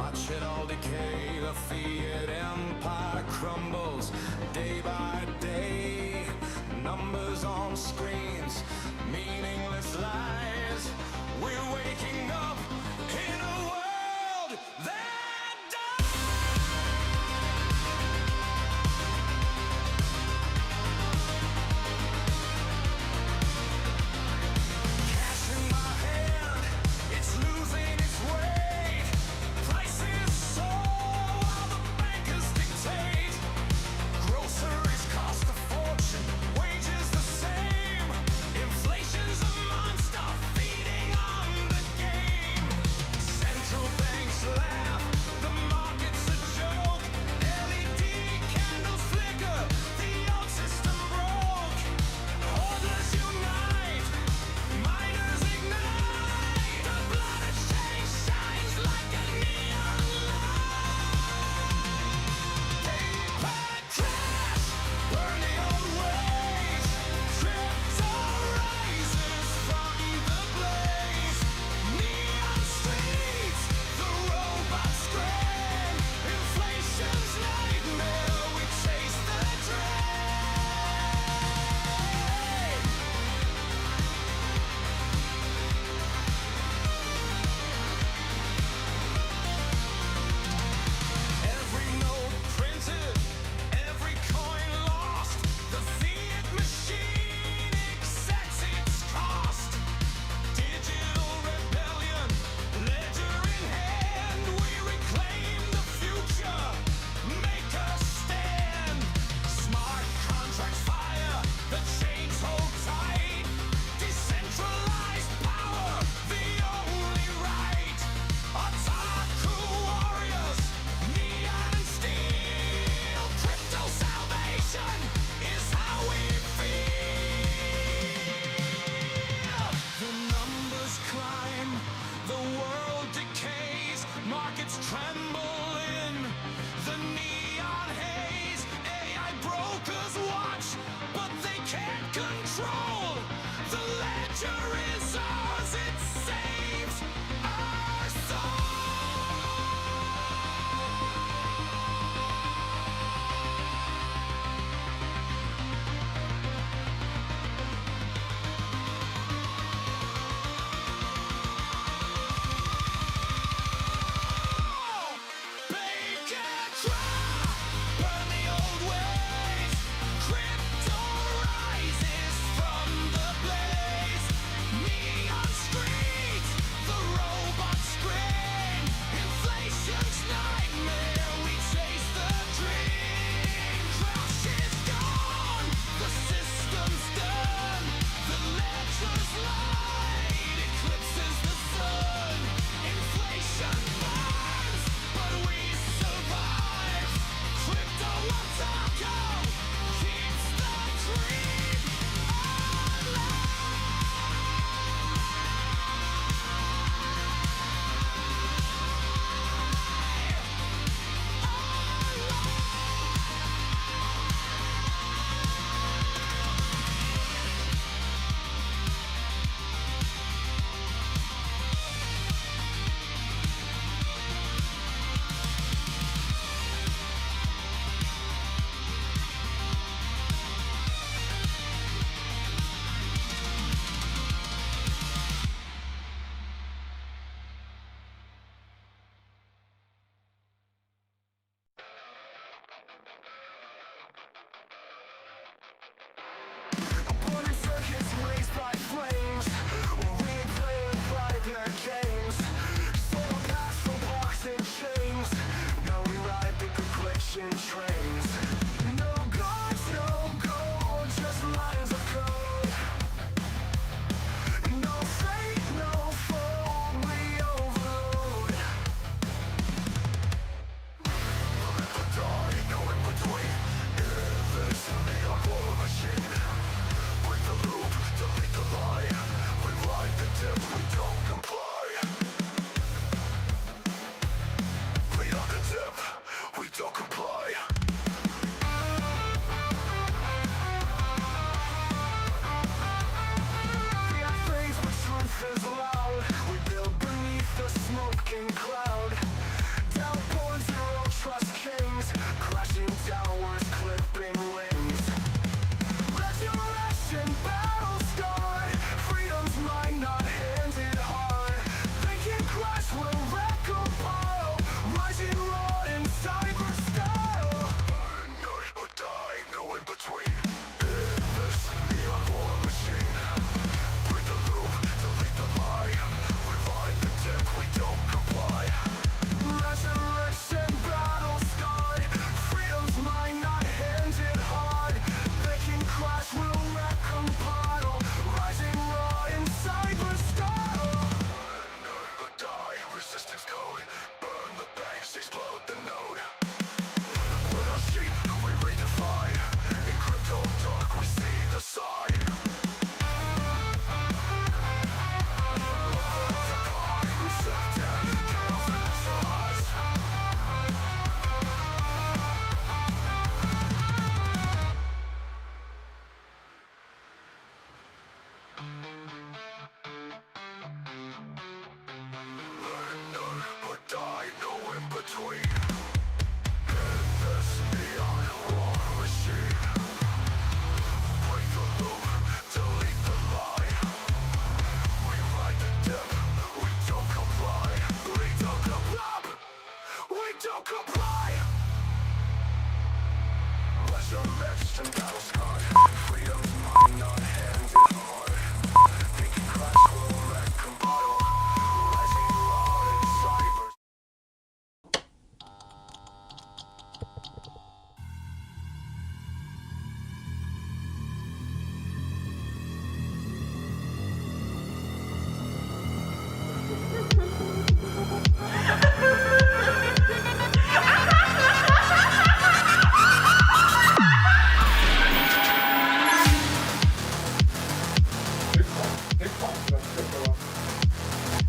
watch it all decay. The fiat empire crumbles day by day. Numbers on screens, meaningless lies. We're waking up in a world that We don't comply.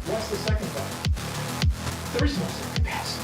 What's the second best? There is no second best.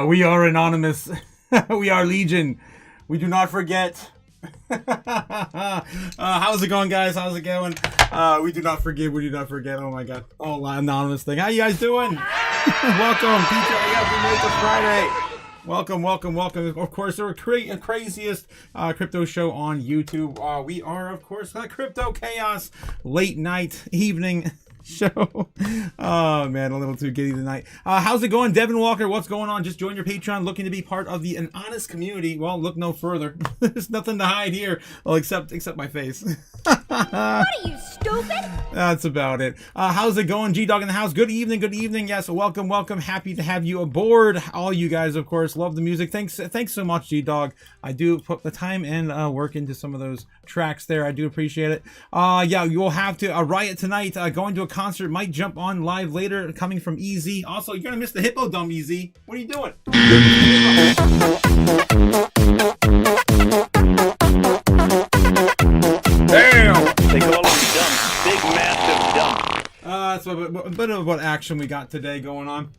We are anonymous. We are legion. We do not forget. How's it going, guys? How's it going? We do not forgive. We do not forget. Oh my god. Oh, anonymous thing. How you guys doing? Welcome, PJ. Happy Friday. Welcome, welcome, welcome. Of course, our craziest crypto show on YouTube. We are, of course, the Crypto Chaos late night evening show. Oh man, a little too giddy tonight. How's it going, Devin Walker? What's going on? Just join your Patreon, looking to be part of an honest community. Well, look no further. There's nothing to hide here, well, except my face. What are you, stupid? That's about it. How's it going, G-Dog in the house? Good evening, good evening. Yes, welcome, welcome. Happy to have you aboard. All you guys, of course, love the music. Thanks so much, G-Dog. I do put the time and work into some of those tracks there. I do appreciate it. Yeah, you will have to riot tonight. Going to a concert, might jump on live later, coming from EZ. Also, you're gonna miss the Hippo Dumb, EZ. What are you doing? Damn! They call them dump. Big, massive dump. That's a bit of what action we got today going on.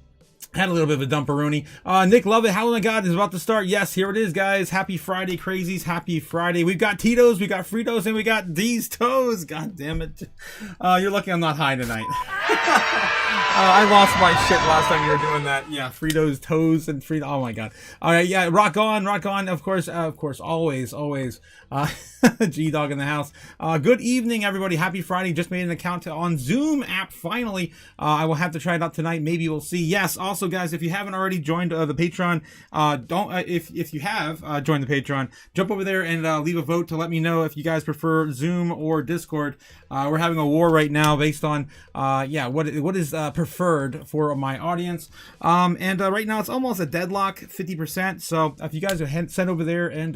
Had a little bit of a dumperoonie. Nick Lovett, How My God is about to start. Yes, here it is, guys. Happy Friday, crazies. Happy Friday. We've got Tito's, we got Fritos, and we got these toes. God damn it. You're lucky I'm not high tonight. I lost my shit last time you were doing that. Yeah, Fritos, toes, and Frito. Oh my god. All right, yeah, rock on. Of course, always. G-Dog in the house. Good evening, everybody. Happy Friday. Just made an account on Zoom app. Finally, I will have to try it out tonight. Maybe we'll see. Yes. Also, guys, if you haven't already joined the Patreon, if you have joined the Patreon, jump over there and leave a vote to let me know if you guys prefer Zoom or Discord. We're having a war right now based on what is preferred for my audience. And right now it's almost a deadlock, 50%. So if you guys are sent over there and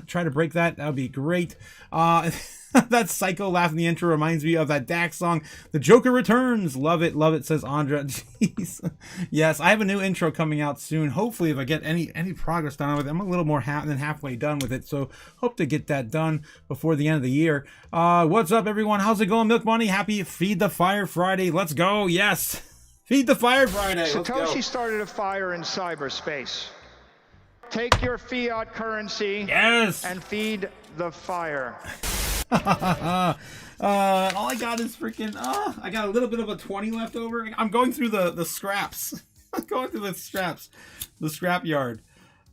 try to break that, that would be great. That psycho laugh in the intro reminds me of that Dax song, The Joker Returns. Love it, says Andra. Jeez. Yes, I have a new intro coming out soon. Hopefully, if I get any progress done with it, I'm a little more than halfway done with it. So hope to get that done before the end of the year. What's up, everyone? How's it going, Milk Money? Happy Feed the Fire Friday. Let's go. Yes. Feed the Fire Friday. Let's go. Satoshi started a fire in cyberspace. Take your fiat currency and feed the fire. All I got is freaking I got a little bit of a 20 left over. I'm going through the scraps. I'm going through the scrap yard,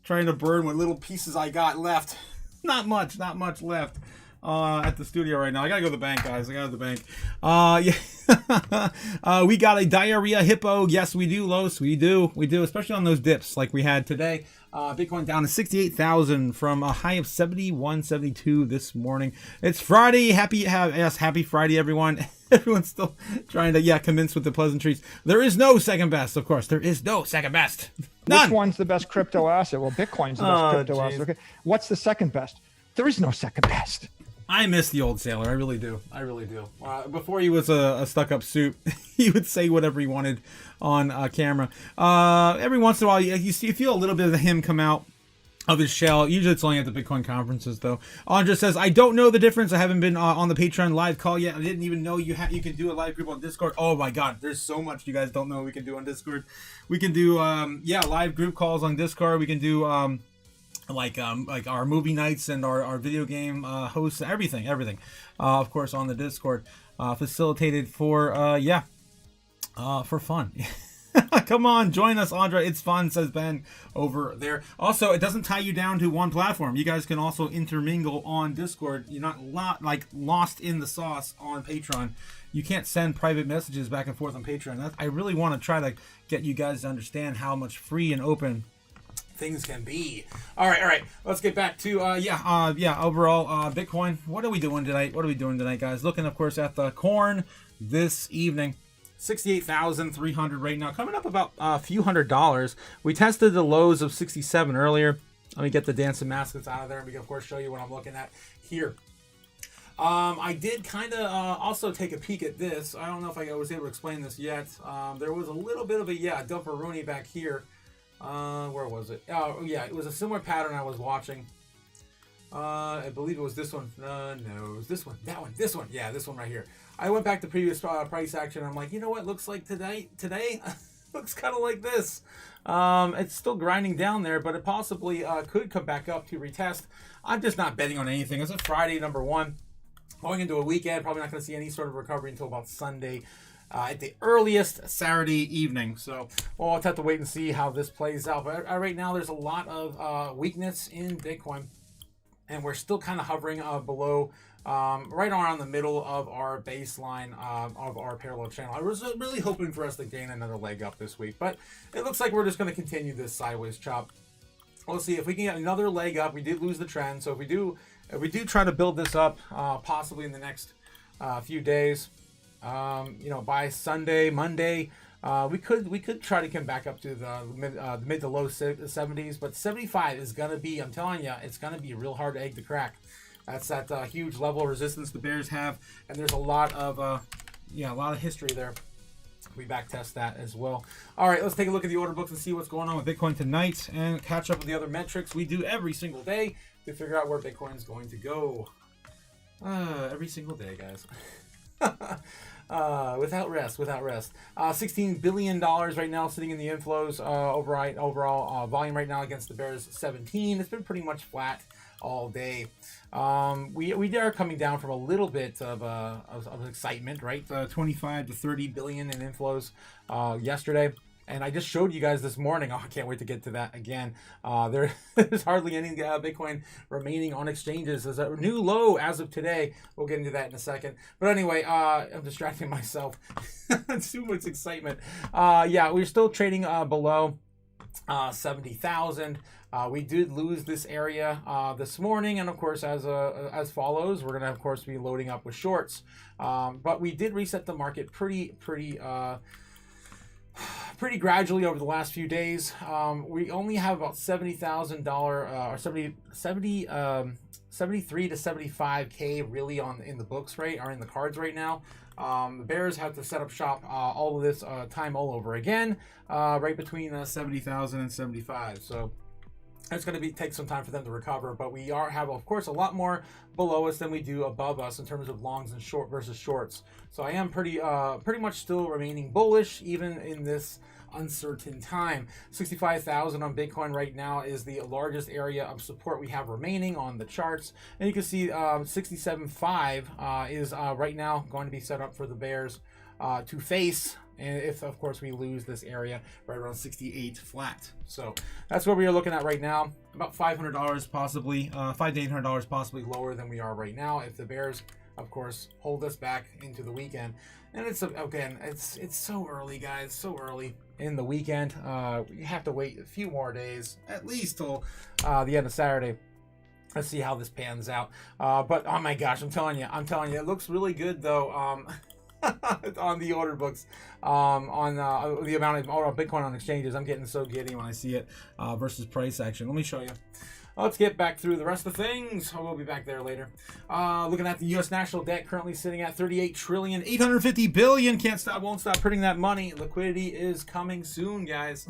trying to burn what little pieces I got left. Not much left at the studio right now. I gotta go to the bank, guys. I gotta go to the bank. Yeah. We got a diarrhea hippo. Yes, we do, Los. We do, especially on those dips like we had today. Bitcoin down to 68,000 from a high of 71.72 this morning. It's Friday. Happy Friday, everyone. Everyone's still trying to convince with the pleasantries. There is no second best, of course. There is no second best. None. Which one's the best crypto asset? Well, Bitcoin's the best crypto asset. Okay. What's the second best? There is no second best. I miss the old sailor. I really do. Before he was a stuck-up suit, he would say whatever he wanted on camera. Every once in a while, you feel a little bit of him come out of his shell. Usually it's only at the Bitcoin conferences, though. Andra says, I don't know the difference. I haven't been on the Patreon live call yet. I didn't even know you can do a live group on Discord. Oh my god, there's so much you guys don't know we can do on Discord. We can do live group calls on Discord. We can do like our movie nights and our video game hosts, everything, of course, on the Discord, facilitated for for fun. Come on, join us, Andre. It's fun, says Ben over there. Also, it doesn't tie you down to one platform. You guys can also intermingle on Discord. You're not lost in the sauce on Patreon. You can't send private messages back and forth on Patreon. I really want to try to get you guys to understand how much free and open things can be. All right. Let's get back to overall Bitcoin. What are we doing tonight, guys? Looking, of course, at the corn this evening. 68,300 right now, coming up about a few $100s. We tested the lows of 67 earlier. Let me get the dancing mascots out of there, and we can of course show you what I'm looking at here. I did kind of also take a peek at this. I don't know if I was able to explain this yet. There was a little bit of a dumperoonie back here. Where was it? Oh yeah, it was a similar pattern I was watching. I believe it was this one. No, it was this one. That one. This one. Yeah, this one right here. I went back to previous price action. I'm like, you know what? Looks like today looks kind of like this. It's still grinding down there, but it possibly could come back up to retest. I'm just not betting on anything. It's a Friday, number one. Going into a weekend, probably not going to see any sort of recovery until about Sunday. At the earliest, Saturday evening. So we'll have to wait and see how this plays out. But right now, there's a lot of weakness in Bitcoin. And we're still kind of hovering below, right around the middle of our baseline of our parallel channel. I was really hoping for us to gain another leg up this week, but it looks like we're just going to continue this sideways chop. We'll see if we can get another leg up. We did lose the trend, so if we do try to build this up, possibly in the next few days, by Sunday, Monday. We could try to come back up to the mid to low 70s, but 75 is going to be, I'm telling you, it's going to be a real hard egg to crack. That's that huge level of resistance the bears have, and there's a lot of history there. We back test that as well. All right, let's take a look at the order books and see what's going on with Bitcoin tonight and catch up with the other metrics we do every single day to figure out where Bitcoin is going to go. Every single day, guys. Without rest. $16 billion right now sitting in the inflows. Overall volume right now against the bears, 17. It's been pretty much flat all day. We are coming down from a little bit of excitement, right? 25 to 30 billion in inflows yesterday. And I just showed you guys this morning. Oh, I can't wait to get to that again. There's hardly any Bitcoin remaining on exchanges. There's a new low as of today. We'll get into that in a second. But anyway, I'm distracting myself. Too much excitement. We're still trading below 70,000. We did lose this area this morning, and of course, as follows, we're gonna of course be loading up with shorts. But we did reset the market pretty gradually over the last few days. We only have about $70,000 or 73 to 75K really in the books are in the cards right now. The bears have to set up shop all of this time all over again, right between 70,000 and 75. So it's going to take some time for them to recover, but we have, of course, a lot more below us than we do above us in terms of longs and short versus shorts. So I am pretty much still remaining bullish even in this uncertain time. 65,000 on Bitcoin right now is the largest area of support we have remaining on the charts, and you can see 67.5 is right now going to be set up for the bears to face. And if, of course, we lose this area right around 68 flat. So that's what we are looking at right now. About $500 possibly, $500 to $800 possibly lower than we are right now if the bears, of course, hold us back into the weekend. And it's so early, guys, so early in the weekend. We have to wait a few more days, at least till the end of Saturday. Let's see how this pans out. But oh my gosh, I'm telling you, it looks really good though. On the order books, on the amount of Bitcoin on exchanges. I'm getting so giddy when I see it versus price action. Let me show you. Let's get back through the rest of things. We'll be back there later. Looking at the U.S. national debt currently sitting at $38.850 trillion. Won't stop printing that money. Liquidity is coming soon, guys.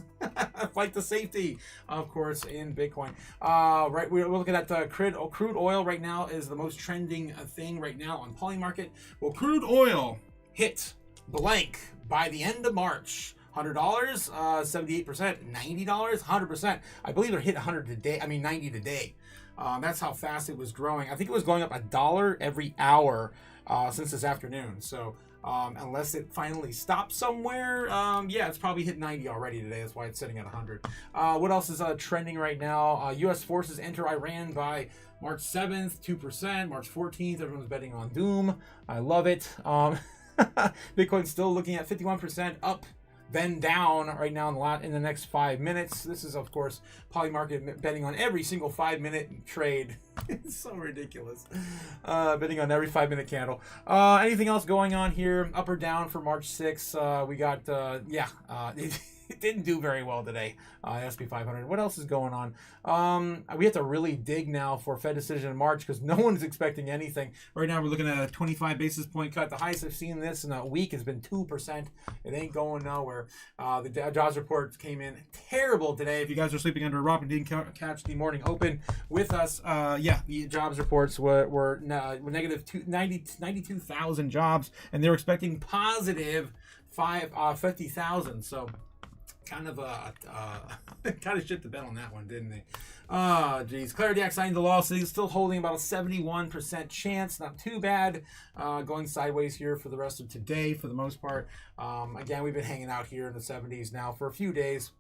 Fight the safety, of course, in Bitcoin. Right, we're looking at crude oil right now is the most trending thing right now on Polymarket. Well, crude oil hit blank by the end of March. $100, 78%, $90, 100%. I believe it hit 100 today. I mean 90 today. That's how fast it was growing. I think it was going up $1 every hour since this afternoon. So unless it finally stops somewhere, yeah, it's probably hit 90 already today. That's why it's sitting at 100. What else is trending right now? U.S. forces enter Iran by March 7th, 2%. March 14th, everyone's betting on doom. I love it. Bitcoin's still looking at 51% up, then down right now in the next 5 minutes. This is, of course, Polymarket betting on every single 5-minute trade. It's so ridiculous. Betting on every 5-minute candle. Anything else going on here? Up or down for March 6th? We got, it didn't do very well today. SP 500. What else is going on? We have to really dig now for Fed decision in March because no one's expecting anything. Right now we're looking at a 25 basis point cut. The highest I've seen this in a week has been 2%. It ain't going nowhere. The jobs report came in terrible today. If you guys are sleeping under a rock and didn't catch the morning open with us, yeah, the jobs reports were negative 92,000 jobs, and they're expecting positive 50,000. So kind of shit the bed on that one, didn't they? Geez. Clarity Act signed the law, so he's still holding about a 71% chance. Not too bad. Going sideways here for the rest of today for the most part. Again, we've been hanging out here in the 70s now for a few days.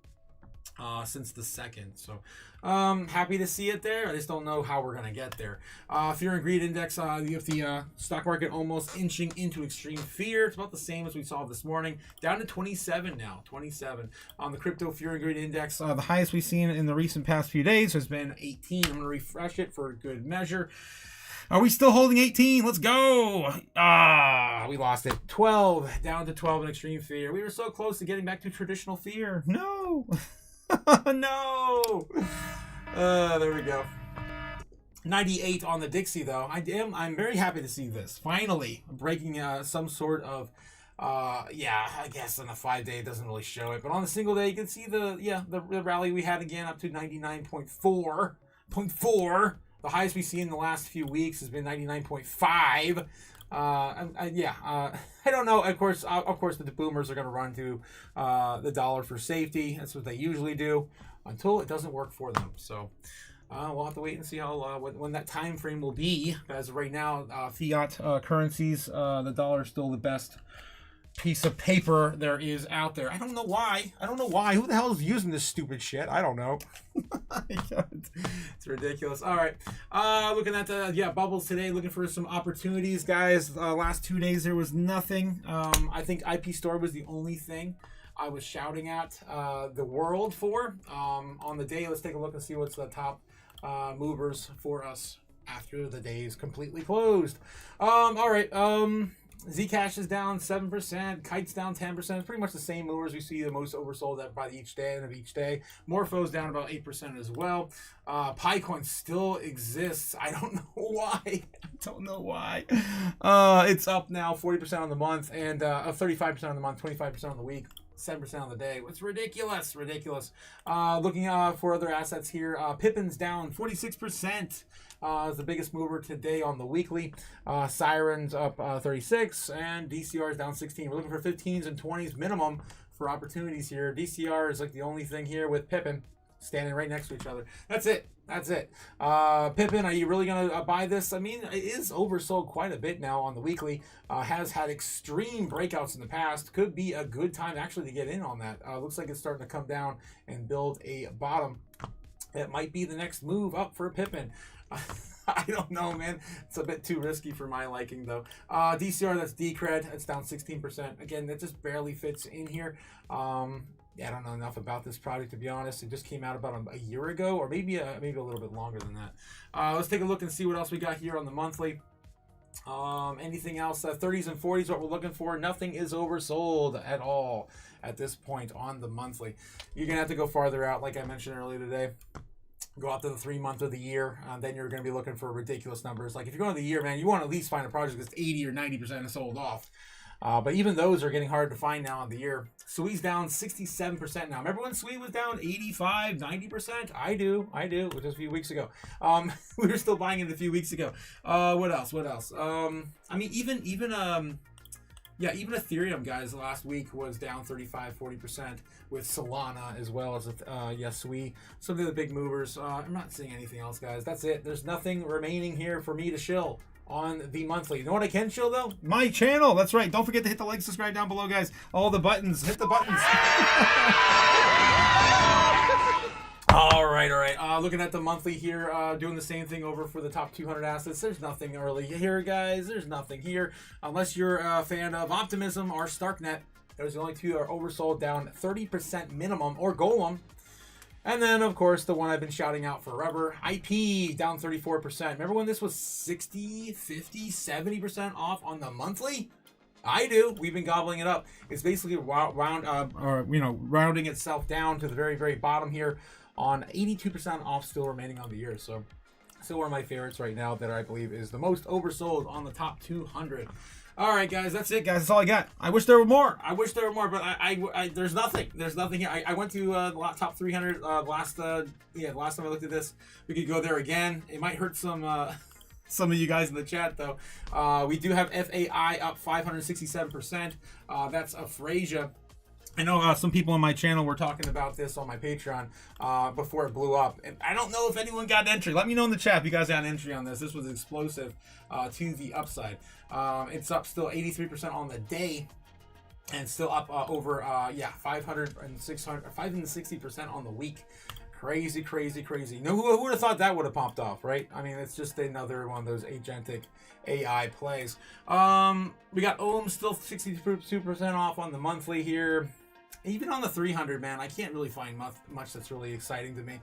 Since the 2nd. So happy to see it there. I just don't know how we're going to get there. Fear and greed index, you have the stock market almost inching into extreme fear. It's about the same as we saw this morning. Down to 27 now. 27. On the crypto fear and greed index, the highest we've seen in the recent past few days has been 18. I'm going to refresh it for a good measure. Are we still holding 18? Let's go. We lost it. 12. Down to 12 in extreme fear. We were so close to getting back to traditional fear. No. No. There we go. 98 on the Dixie though. I'm very happy to see this. Finally breaking some sort of yeah, I guess on a 5-day it doesn't really show it, but on a single day you can see the rally we had again up to 99.4. The highest we've seen in the last few weeks has been 99.5. I don't know. Of course, the boomers are going to run to the dollar for safety. That's what they usually do until it doesn't work for them. So we'll have to wait and see how when that time frame will be. As of right now, fiat currencies, the dollar is still the best piece of paper there is out there. I don't know why. Who the hell is using this stupid shit? I don't know. It's ridiculous. All right. Looking at the bubbles today, looking for some opportunities, guys. Last 2 days there was nothing. I think IP Store was the only thing I was shouting at the world for. On the day, let's take a look and see what's the top movers for us after the day is completely closed. All right. Zcash is down 7%, Kite's down 10%. It's pretty much the same movers we see the most oversold at by each day and of each day. Morpho's down about 8% as well. Picoin still exists. I don't know why. It's up now 40% on the month and 35% on the month, 25% on the week. 7% on the day. It's ridiculous. Looking for other assets here. Pippin's down 46%. Is the biggest mover today on the weekly. Siren's up 36 and DCR is down 16. We're looking for 15s and 20s minimum for opportunities here. DCR is like the only thing here with Pippin standing right next to each other. That's it. Pippin, are you really going to buy this? I mean, it is oversold quite a bit now on the weekly. Has had extreme breakouts in the past. Could be a good time actually to get in on that. Looks like it's starting to come down and build a bottom. It might be the next move up for Pippin. I don't know, man. It's a bit too risky for my liking, though. DCR, that's Decred. It's down 16%. Again, that just barely fits in here. I don't know enough about this product, to be honest. It just came out about a year ago, or maybe a little bit longer than that. Let's take a look and see what else we got here on the monthly. Anything else? 30s and 40s, what we're looking for. Nothing is oversold at all at this point on the monthly. You're going to have to go farther out, like I mentioned earlier today. Go out to the 3 month of the year, then you're going to be looking for ridiculous numbers. Like if you're going to the year, man, you want to at least find a project that's 80 or 90% sold off. But even those are getting hard to find now on the year. Sui's down 67% now. Remember when Sui was down 85, 90%? I do. It was just a few weeks ago. We were still buying it a few weeks ago. What else? I mean, even Yeah, even Ethereum, guys, last week was down 35-40% with Solana as well as Yasui. Some of the big movers. I'm not seeing anything else, guys. That's it. There's nothing remaining here for me to shill on the monthly. You know what I can shill, though? My channel. That's right. Don't forget to hit the like, subscribe down below, guys. All the buttons. Hit the buttons. All right. Looking at the monthly here, doing the same thing over for the top 200 assets. There's nothing early here, guys. There's nothing here. Unless you're a fan of Optimism or Starknet. Those are the only two that are oversold, down 30% minimum, or Golem. And then, of course, the one I've been shouting out forever, IP, down 34%. Remember when this was 60, 50, 70% off on the monthly? I do. We've been gobbling it up. It's basically rounding itself down to the very, very bottom here on 82% off, still remaining on the year. So, still one of my favorites right now that I believe is the most oversold on the top 200. All right, guys, that's it, guys. That's all I got. I wish there were more. But I there's nothing. There's nothing here. I went to the top 300 last time I looked at this. We could go there again. It might hurt some of you guys in the chat, though. We do have FAI up 567%. That's Afrasia. I know some people on my channel were talking about this on my Patreon before it blew up. And I don't know if anyone got an entry. Let me know in the chat if you guys got an entry on this. This was explosive to the upside. It's up still 83% on the day. And still up over 500 and 600, 560% on the week. Crazy. No, who would have thought that would have popped off, right? I mean, it's just another one of those agentic AI plays. We got Ohm still 62% off on the monthly here. Even on the 300, man, I can't really find much that's really exciting to me.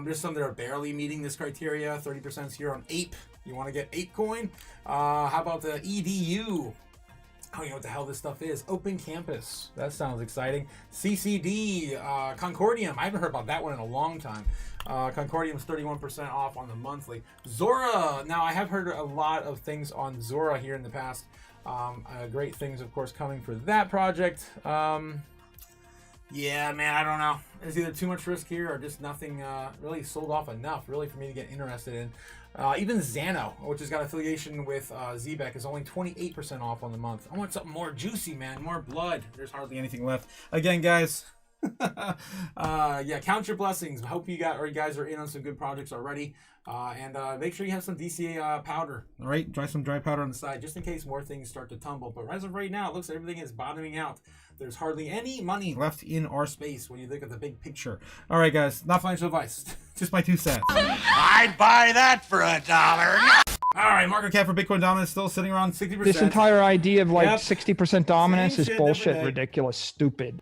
There's some that are barely meeting this criteria. 30% here on Ape. You want to get Ape coin? How about the EDU? I don't know what the hell this stuff is. Open Campus. That sounds exciting. CCD. Concordium. I haven't heard about that one in a long time. Concordium's 31% off on the monthly. Zora. Now, I have heard a lot of things on Zora here in the past. Great things, of course, coming for that project. Yeah, man, I don't know. There's either too much risk here or just nothing really sold off enough, really, for me to get interested in. Even Xano, which has got affiliation with Zbeck, is only 28% off on the month. I want something more juicy, man. More blood. There's hardly anything left. Again, guys, count your blessings. I hope you guys are in on some good projects already. And make sure you have some DCA powder. All right, try some dry powder on the side, just in case more things start to tumble. But as of right now, it looks like everything is bottoming out. There's hardly any money left in our space when you look at the big picture. All right, guys, not financial advice. Just my 2 cents. I'd buy that for $1. All right, market cap for Bitcoin dominance still sitting around 60%. This entire idea of like 60% dominance Same is shit, bullshit, different day. ridiculous, stupid.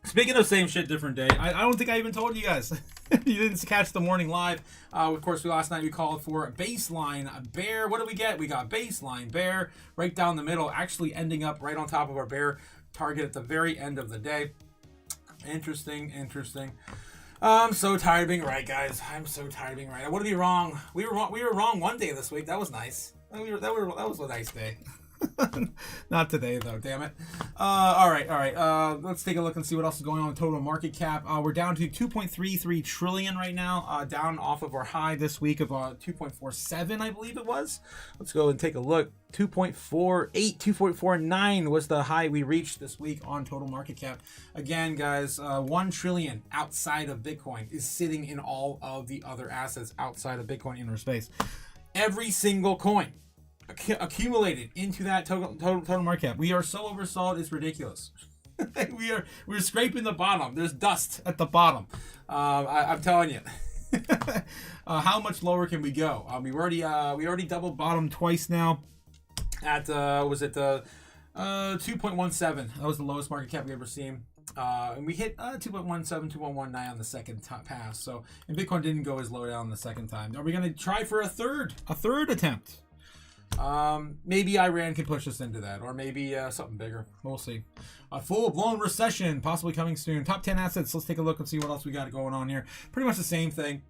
Speaking of same shit, different day, I don't think I even told you guys. You didn't catch the morning live. Of course, last night we called for a baseline bear. What did we get? We got baseline bear right down the middle, actually ending up right on top of our bear target at the very end of the day. Interesting. I'm so tired of being right, guys. I'm so tired of being right. I want to be wrong. We were wrong one day this week. That was nice. That was a nice day. Not today, though, damn it. All right. Let's take a look and see what else is going on with total market cap. We're down to 2.33 trillion right now, down off of our high this week of 2.47, I believe it was. Let's go and take a look. 2.48, 2.49 was the high we reached this week on total market cap. Again, guys, 1 trillion outside of Bitcoin is sitting in all of the other assets outside of Bitcoin in our space. Every single coin accumulated into that total market cap. We are so oversold, it's ridiculous. we're scraping the bottom. There's dust at the bottom. I'm telling you. How much lower can we go? We already double bottom twice now. At 2.17. That was the lowest market cap we ever seen. And we hit 2.17, 2.19 on the second pass. So, and Bitcoin didn't go as low down the second time. Are we going to try for a third attempt? Maybe Iran can push us into that, or maybe something bigger. We'll see. A full-blown recession possibly coming soon. Top 10 assets. Let's take a look and see what else we got going on here. Pretty much the same thing.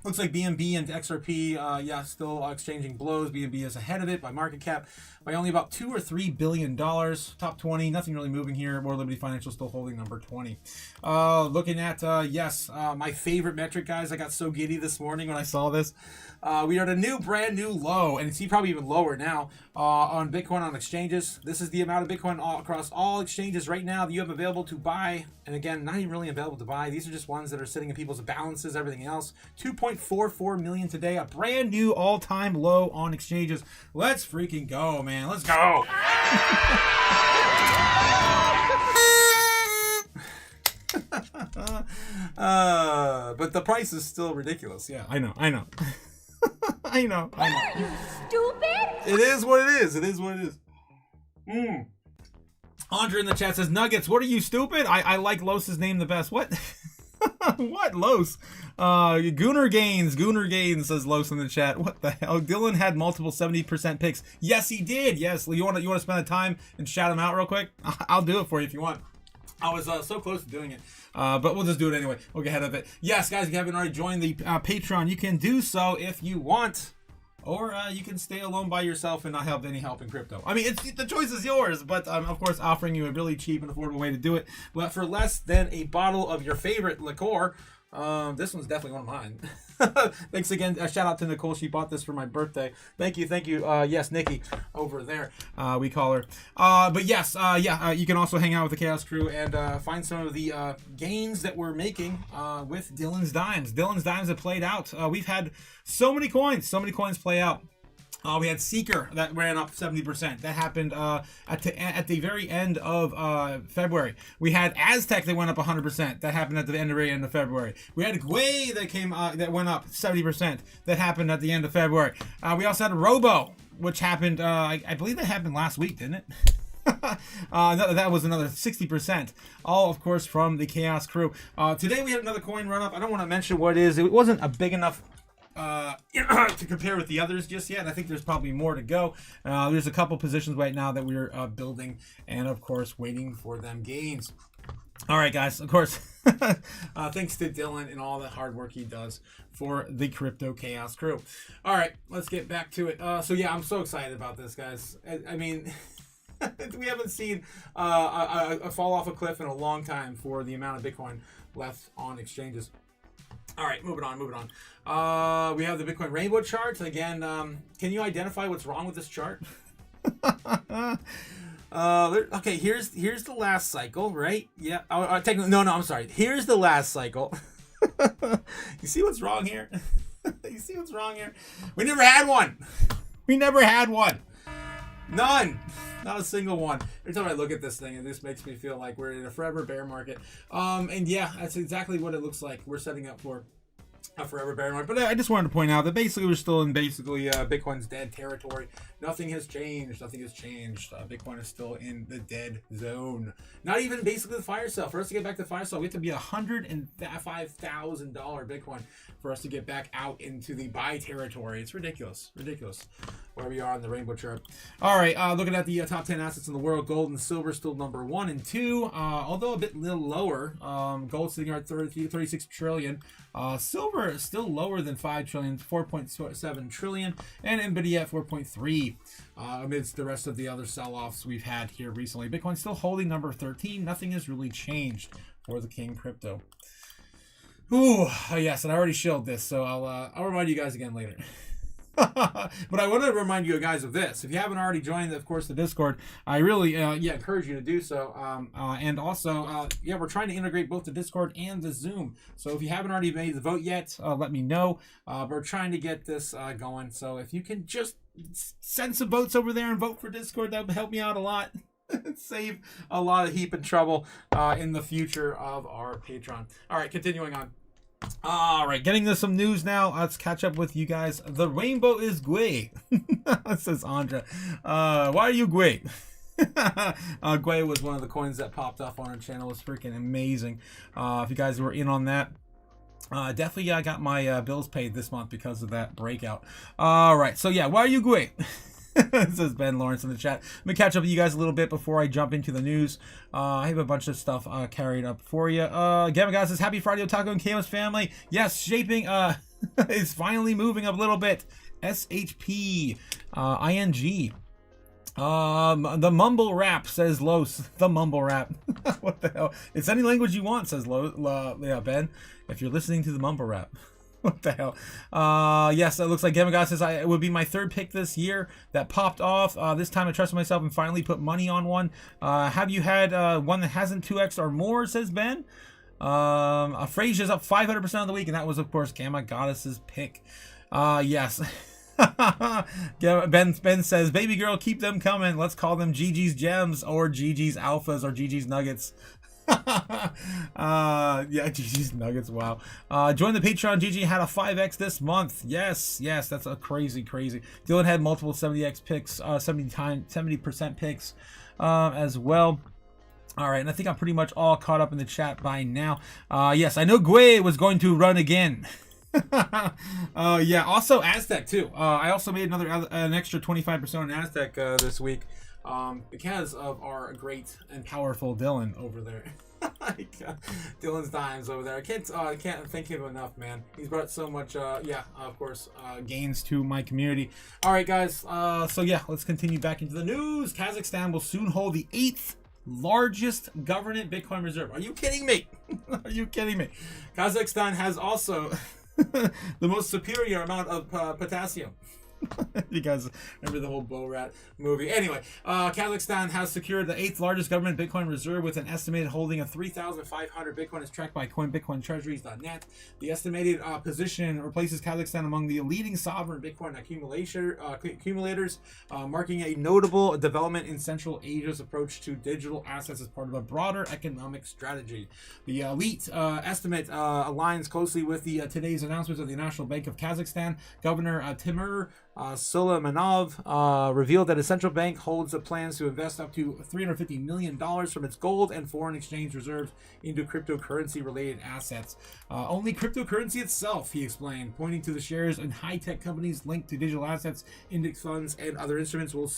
Looks like BNB and XRP, yeah, still exchanging blows. BNB is ahead of it by market cap by only about $2 or $3 billion. Top 20, nothing really moving here. More Liberty Financial still holding number 20. Looking at, yes, my favorite metric, guys. I got so giddy this morning when I saw this. We are at a brand new low, and it's probably even lower now on Bitcoin on exchanges. This is the amount of Bitcoin across all exchanges right now that you have available to buy. And again, not even really available to buy. These are just ones that are sitting in people's balances, everything else. 2.44 million today, a brand new all-time low on exchanges. Let's freaking go, man. Let's go. But the price is still ridiculous. Yeah, I know. I know. Are you stupid? It is what it is. It is what it is. Andre in the chat says, Nuggets, what are you, stupid? I like Los's name the best. What? What, Los? Gooner Gains says Los in the chat. What the hell? Dylan had multiple 70% picks. Yes, he did. Yes, you want to spend the time and shout him out real quick? I'll do it for you if you want. I was so close to doing it, but we'll just do it anyway. We'll get ahead of it. Yes, guys, if you haven't already joined the Patreon, you can do so if you want. Or you can stay alone by yourself and not have any help in crypto. I mean, the choice is yours, but I'm, of course, offering you a really cheap and affordable way to do it. But for less than a bottle of your favorite liqueur, this one's definitely one of mine. Thanks again. Shout out to Nicole. She bought this for my birthday. Thank you. Yes, Nikki over there. We call her. But yes, you can also hang out with the Chaos Crew and find some of the gains that we're making with Dylan's Dimes. Dylan's Dimes have played out. We've had so many coins play out. We had Seeker that ran up 70%. That happened at the very end of February. We had Aztec that went up 100%. That happened at the very end of February. We had Gwei that went up 70%. That happened at the end of February. We also had Robo, which happened. I believe that happened last week, didn't it? That was another 60%. All, of course, from the Chaos Crew. Today we had another coin run up. I don't want to mention what it is. It wasn't a big enough to compare with the others just yet. I think there's probably more to go. There's a couple positions right now that we're building and of course waiting for them gains. All right, guys, of course, thanks to Dylan and all the hard work he does for the Crypto Chaos Crew. All right, let's get back to it. So yeah, I'm so excited about this, guys. I mean, we haven't seen a fall off a cliff in a long time for the amount of Bitcoin left on exchanges. All right, moving on. We have the Bitcoin rainbow chart. Again, can you identify what's wrong with this chart? Okay, here's the last cycle, right? Yeah. No, I'm sorry. Here's the last cycle. You see what's wrong here? You see what's wrong here? We never had one. None. Not a single one. Every time I look at this thing, it just makes me feel like we're in a forever bear market. And yeah, that's exactly what it looks like. We're setting up for a forever bear market. But I just wanted to point out that basically we're still in Bitcoin's dead territory. Nothing has changed. Bitcoin is still in the dead zone. Not even basically the fire sale. For us to get back to the fire sale, we have to be $105,000 Bitcoin for us to get back out into the buy territory. It's ridiculous where we are on the rainbow chart. All right, looking at the top 10 assets in the world, gold and silver still number 1 and 2, although a little lower. Gold sitting at 36 trillion. Silver is still lower than 5 trillion, 4.7 trillion, and Nvidia at 4.3. Amidst the rest of the other sell-offs we've had here recently, Bitcoin still holding number 13. Nothing has really changed for the King Crypto. Ooh, yes, and I already showed this, so I'll remind you guys again later. But I want to remind you guys of this. If you haven't already joined, of course, the Discord, I really encourage you to do so. And also, we're trying to integrate both the Discord and the Zoom. So if you haven't already made the vote yet, let me know. We're trying to get this going. So if you can just send some votes over there and vote for Discord, that would help me out a lot. Save a lot of heap and trouble in the future of our Patreon. All right, continuing on. All right, getting to some news now. Let's catch up with you guys. The rainbow is Gwei, says Andra. Why are you Gwei? Gwei was one of the coins that popped up on our channel. It was freaking amazing. If you guys were in on that, definitely I got my bills paid this month because of that breakout. All right, so yeah, why are you Gwei? Says Ben Lawrence in the chat. Let me catch up with you guys a little bit before I jump into the news. I have a bunch of stuff carried up for you. Gavin guys says, happy Friday, Otaku and Chaos family. Yes, shaping is finally moving a little bit. SHP, ING. The mumble rap, says Los. The mumble rap. What the hell? It's any language you want, says yeah, Ben. If you're listening to the mumble rap. What the hell? Yes, it looks like Gamma God says it would be my third pick this year that popped off. This time I trusted myself and finally put money on one. Have you had one that hasn't 2x or more, says Ben? Frasia's up 500% on the week, and that was, of course, Gamma Goddess's pick. Yes. Ben says, baby girl, keep them coming. Let's call them Gigi's Gems or Gigi's Alphas or Gigi's Nuggets. Yeah, Gigi's Nuggets. Wow. Join the Patreon. Gigi had a 5x this month. Yes, that's a crazy. Dylan had multiple 70x picks, 70% picks as well. All right, and I think I'm pretty much all caught up in the chat by now. Yes, I know Gui was going to run again. Yeah, also Aztec too. I also made an extra 25% on Aztec this week because of our great and powerful Dylan over there. Dylan's dimes over there. I can't thank him enough, man. He's brought so much gains to my community. All right, guys, so yeah, let's continue back into the news. Kazakhstan will soon hold the 8th largest government Bitcoin reserve. Are you kidding me? Are you kidding me? Kazakhstan has also the most superior amount of potassium. You guys remember the whole Bo Rat movie? Anyway, Kazakhstan has secured the 8th largest government Bitcoin reserve with an estimated holding of 3,500 Bitcoin, as tracked by CoinBitcoinTreasuries.net. The estimated position replaces Kazakhstan among the leading sovereign Bitcoin accumulators, marking a notable development in Central Asia's approach to digital assets as part of a broader economic strategy. The elite estimate aligns closely with today's announcements of the National Bank of Kazakhstan. Governor Timur Suleymanov revealed that a central bank holds the plans to invest up to $350 million from its gold and foreign exchange reserves into cryptocurrency-related assets. Only cryptocurrency itself, he explained, pointing to the shares in high-tech companies linked to digital assets, index funds, and other instruments with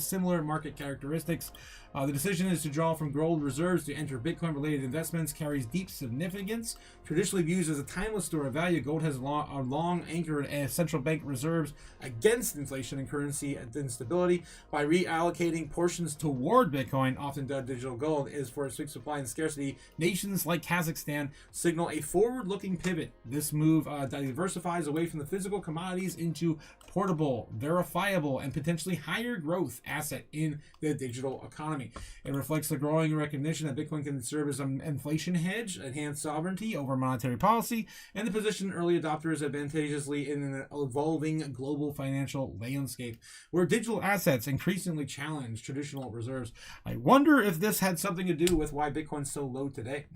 similar market characteristics. The decision is to draw from gold reserves to enter Bitcoin-related investments carries deep significance. Traditionally used as a timeless store of value, gold has long anchored as central bank reserves against inflation and currency instability. By reallocating portions toward Bitcoin, often dubbed digital gold, is for its fixed supply and scarcity. Nations like Kazakhstan signal a forward-looking pivot. This move diversifies away from the physical commodities into portable, verifiable, and potentially higher growth asset in the digital economy. It reflects the growing recognition that Bitcoin can serve as an inflation hedge, enhance sovereignty over monetary policy, and the position early adopters advantageously in an evolving global financial landscape where digital assets increasingly challenge traditional reserves. I wonder if this had something to do with why Bitcoin's so low today.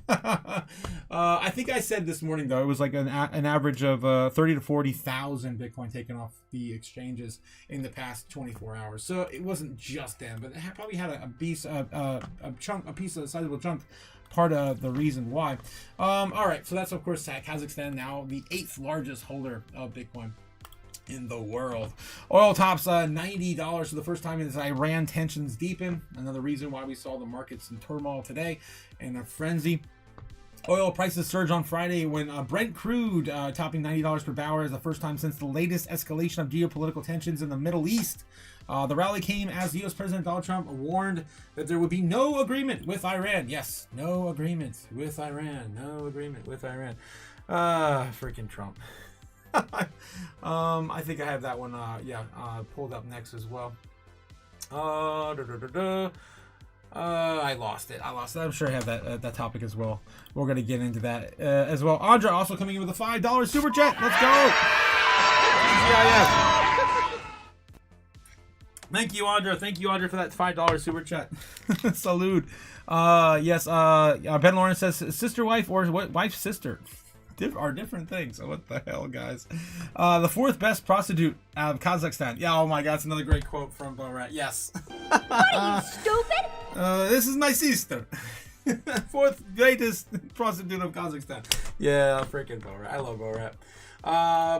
I think I said this morning, though, it was like an average of 30 to 40,000 Bitcoin taken off the exchanges in the past 24 hours. So it wasn't just them, but it probably had a sizable chunk, part of the reason why. All right, so that's, of course, Kazakhstan, now the 8th largest holder of Bitcoin in the world. Oil tops $90 for the first time as Iran tensions deepen. Another reason why we saw the markets in turmoil today and a frenzy. Oil prices surged on Friday when Brent crude topping $90 per barrel is the first time since the latest escalation of geopolitical tensions in the Middle East. The rally came as U.S. President Donald Trump warned that there would be no agreement with Iran. Yes, no agreement with Iran. No agreement with Iran. Freaking Trump. I think I have that one pulled up next as well. I lost it. I'm sure I have that topic as well. We're going to get into that as well. Andra also coming in with a $5 super chat. Let's go. Thank you, Andra. Thank you, Andra, for that $5 super chat. Salute. Yes. Ben Lawrence says sister wife or what? Wife sister are different things. So what the hell, guys? The 4th best prostitute out of Kazakhstan. Yeah. Oh my God. It's another great quote from Borat. Yes. What are you, stupid? This is my sister. 4th greatest prostitute of Kazakhstan. Yeah, freaking Borat. I love Borat.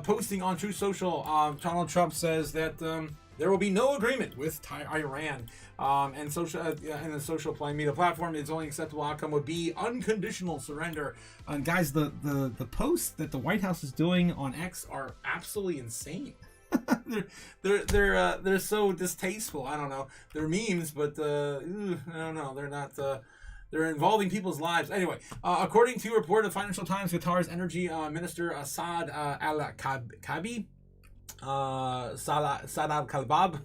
Posting on True Social, Donald Trump says that There will be no agreement with Iran, and the social play media platform. Its only acceptable outcome would be unconditional surrender. And guys, the posts that the White House is doing on X are absolutely insane. they're so distasteful. I don't know. They're memes, but I don't know. They're not. They're involving people's lives. Anyway, according to a report of Financial Times, Qatar's energy minister Saad al-Kabi. Saad al-Kalbab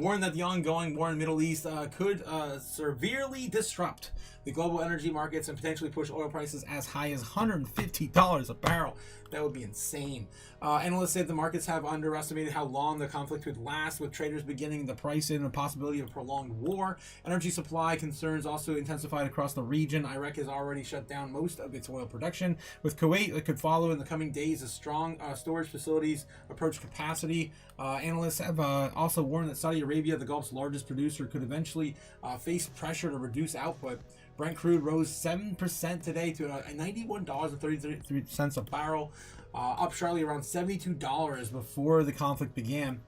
warned that the ongoing war in the Middle East could severely disrupt the global energy markets and potentially push oil prices as high as $150 a barrel. That would be insane. Analysts said the markets have underestimated how long the conflict could last, with traders beginning to price in the possibility of a prolonged war. Energy supply concerns also intensified across the region. Iraq has already shut down most of its oil production, with Kuwait that could follow in the coming days as strong storage facilities approach capacity. Analysts have also warned that Saudi Arabia, the Gulf's largest producer, could eventually face pressure to reduce output. Brent crude rose 7% today to $91.33 a barrel, up sharply around $72 before the conflict began.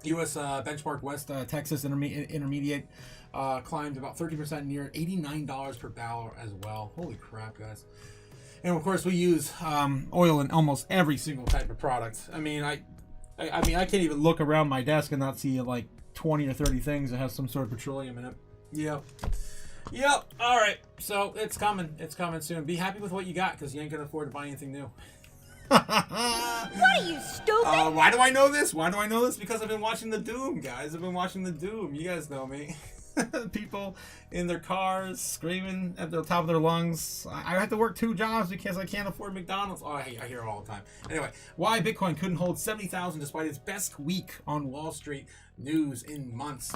U.S. benchmark West Texas Intermediate climbed about 30%, near $89 per barrel as well. Holy crap, guys. And of course, we use oil in almost every single type of product. I mean, I can't even look around my desk and not see like 20 or 30 things that have some sort of petroleum in it. Yep. All right. So it's coming. It's coming soon. Be happy with what you got, because you ain't gonna afford to buy anything new. What are you, stupid? Why do I know this? Because I've been watching the Doom, guys. I've been watching the Doom. You guys know me. People in their cars screaming at the top of their lungs. I have to work 2 jobs because I can't afford McDonald's. Oh, I hear it all the time. Anyway, why Bitcoin couldn't hold 70,000 despite its best week on Wall Street. News in months.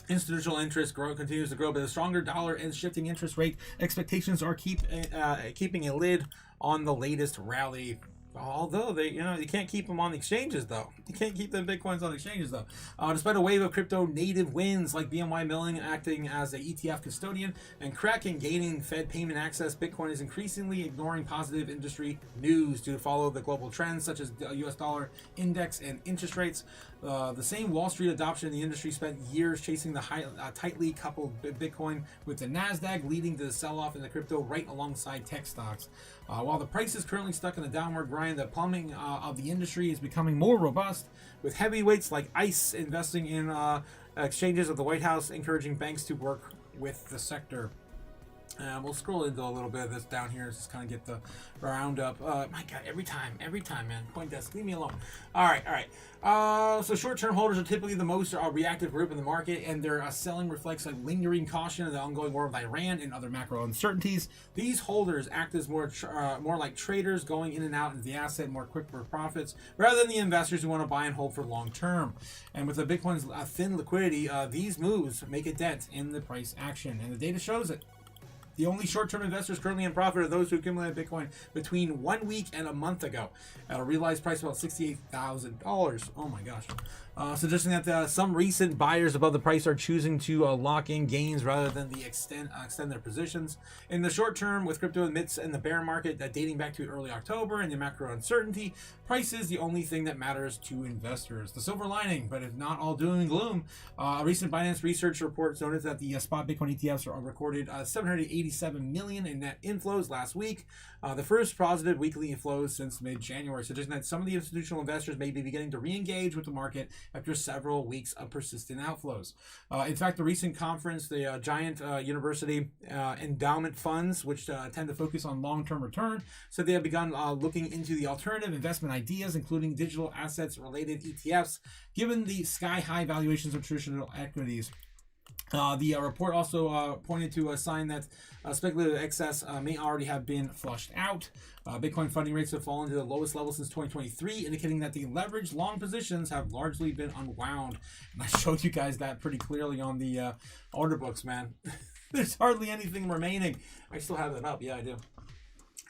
Institutional interest continues to grow, but a stronger dollar and shifting interest rate expectations are keeping a lid on the latest rally. Although you can't keep them on the exchanges, though. You can't keep the Bitcoins on the exchanges, though. Despite a wave of crypto native wins like BNY Mellon acting as a ETF custodian and Kraken gaining Fed payment access, Bitcoin is increasingly ignoring positive industry news to follow the global trends such as the U.S. dollar index and interest rates. The same Wall Street adoption in the industry spent years chasing the tightly coupled Bitcoin, with the Nasdaq leading to the sell-off in the crypto right alongside tech stocks. While the price is currently stuck in a downward grind, the plumbing of the industry is becoming more robust, with heavyweights like ICE investing in exchanges of the White House, encouraging banks to work with the sector. We'll scroll into a little bit of this down here, just kind of get the roundup. My God, every time, man. Point desk, leave me alone. All right. So short-term holders are typically the most reactive group in the market, and their selling reflects a lingering caution of the ongoing war with Iran and other macro uncertainties. These holders act as more like traders going in and out into the asset, more quick for profits, rather than the investors who want to buy and hold for long-term. And with the Bitcoin's thin liquidity, these moves make a dent in the price action, and the data shows it. The only short-term investors currently in profit are those who accumulated Bitcoin between 1 week and a month ago at a realized price of about $68,000. Oh my gosh. Suggesting that some recent buyers above the price are choosing to lock in gains rather than extend their positions. In the short term, with crypto amidst in the bear market dating back to early October and the macro uncertainty, price is the only thing that matters to investors. The silver lining, but if not all doom and gloom, a recent Binance research report noted that the spot Bitcoin ETFs recorded 787 million in net inflows last week, the first positive weekly inflows since mid-January, suggesting that some of the institutional investors may be beginning to re-engage with the market after several weeks of persistent outflows. In fact, the recent conference, the giant university endowment funds, which tend to focus on long-term return, said they have begun looking into the alternative investment ideas, including digital assets-related ETFs, given the sky-high valuations of traditional equities. The report also pointed to a sign that speculative excess may already have been flushed out. Bitcoin funding rates have fallen to the lowest level since 2023, indicating that the leveraged long positions have largely been unwound. And I showed you guys that pretty clearly on the order books, man. There's hardly anything remaining. I still have that up. Yeah, I do.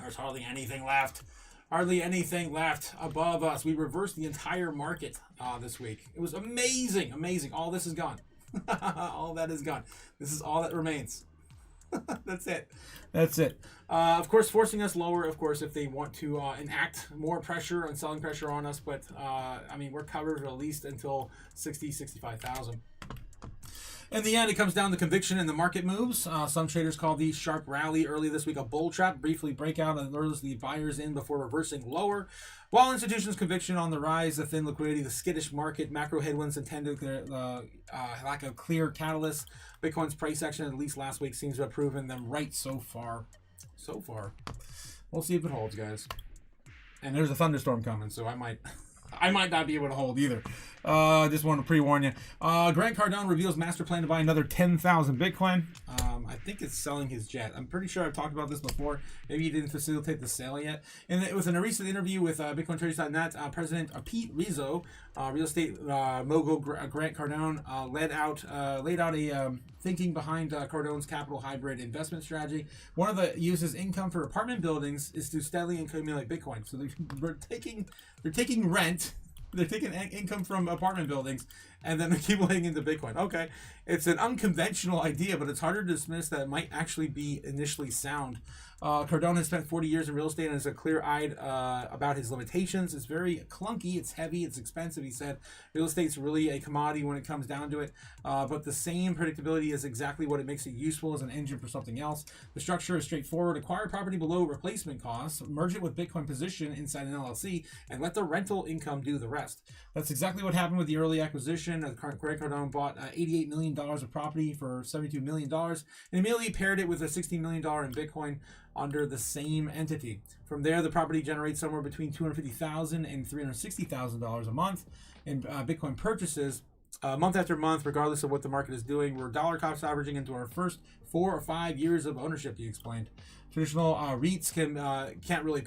There's hardly anything left. Hardly anything left above us. We reversed the entire market this week. It was amazing. All this is gone. All that is gone. This is all that remains. That's it. That's it. Of course, forcing us lower, of course, if they want to enact more pressure and selling pressure on us. But, I mean, we're covered at least until 65,000. In the end, it comes down to conviction and the market moves. Some traders call the sharp rally early this week a bull trap, briefly breakout and lures the buyers in before reversing lower. While institutions' conviction on the rise, the thin liquidity, the skittish market, macro headwinds intended lack of clear catalyst, Bitcoin's price action, at least last week, seems to have proven them right so far. So far. We'll see if it holds, guys. And there's a thunderstorm coming, so I might not be able to hold either. Just want to pre-warn you. Grant Cardone reveals master plan to buy another 10,000 Bitcoin. I think it's selling his jet. I'm pretty sure I've talked about this before. Maybe he didn't facilitate the sale yet. And it was in a recent interview with BitcoinTraders.net, President Pete Rizzo, real estate mogul Grant Cardone, laid out a thinking behind Cardone's capital hybrid investment strategy. One of the uses income for apartment buildings is to steadily accumulate Bitcoin. So they're taking rent. They're taking income from apartment buildings and then accumulating into Bitcoin. Okay, it's an unconventional idea, but it's harder to dismiss that it might actually be initially sound. Cardone has spent 40 years in real estate and is clear-eyed about his limitations. It's very clunky, it's heavy, it's expensive, he said. Real estate's really a commodity when it comes down to it, but the same predictability is exactly what it makes it useful as an engine for something else. The structure is straightforward. Acquire property below replacement costs, merge it with Bitcoin position inside an LLC, and let the rental income do the rest. That's exactly what happened with the early acquisition. Grant Cardone bought $88 million of property for $72 million and immediately paired it with a $16 million in Bitcoin under the same entity. From there, the property generates somewhere between $250,000 and $360,000 a month in Bitcoin purchases. Month after month, regardless of what the market is doing, we're dollar cost averaging into our first 4 or 5 years of ownership, he explained. Traditional REITs can't really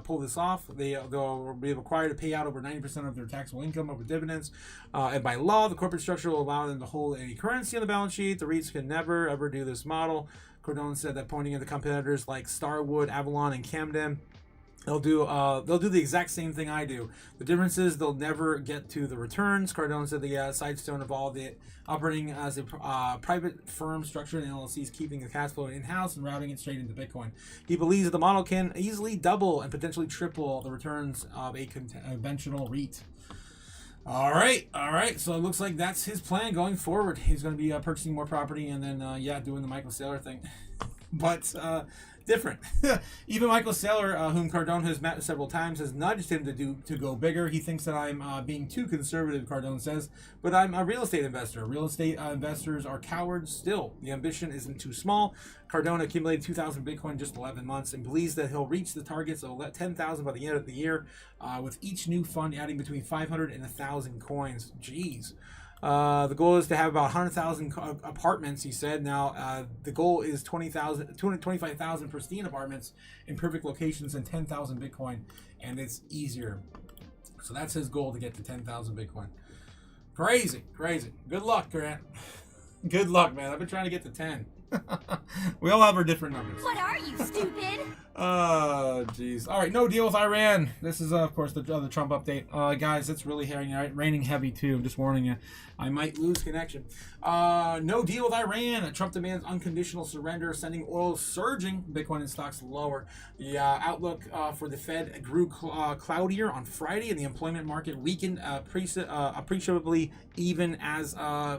pull this off. They'll be required to pay out over 90% of their taxable income over dividends. And by law, the corporate structure will allow them to hold any currency on the balance sheet. The REITs can never, ever do this model. Cardone said that, pointing at the competitors like Starwood, Avalon, and Camden, they'll do the exact same thing I do. The difference is they'll never get to the returns. Cardone said the Sidestone involved it operating as a private firm structured in LLCs, keeping the cash flow in-house and routing it straight into Bitcoin. He believes that the model can easily double and potentially triple the returns of a conventional REIT. All right. So it looks like that's his plan going forward. He's going to be purchasing more property and then, doing the Michael Saylor thing. But different. Even Michael Saylor, whom Cardone has met several times, has nudged him to go bigger. He thinks that I'm being too conservative, Cardone says, but I'm a real estate investor. Real estate investors are cowards still. The ambition isn't too small. Cardone accumulated 2,000 Bitcoin in just 11 months and believes that he'll reach the targets of 10,000 by the end of the year, with each new fund adding between 500 and 1,000 coins. Jeez. The goal is to have about 100,000 apartments, he said. Now, the goal is 225,000 pristine apartments in perfect locations and 10,000 Bitcoin, and it's easier. So that's his goal, to get to 10,000 Bitcoin. Crazy. Good luck, Grant. Good luck, man. I've been trying to get to 10. We all have our different numbers. What are you, stupid? Oh, jeez. All right, no deal with Iran. This is, of course, the Trump update. Guys, it's really raining heavy, too. I'm just warning you. I might lose connection. No deal with Iran. Trump demands unconditional surrender, sending oil surging, Bitcoin and stocks lower. The outlook for the Fed grew cloudier on Friday, and the employment market weakened appreciably, even as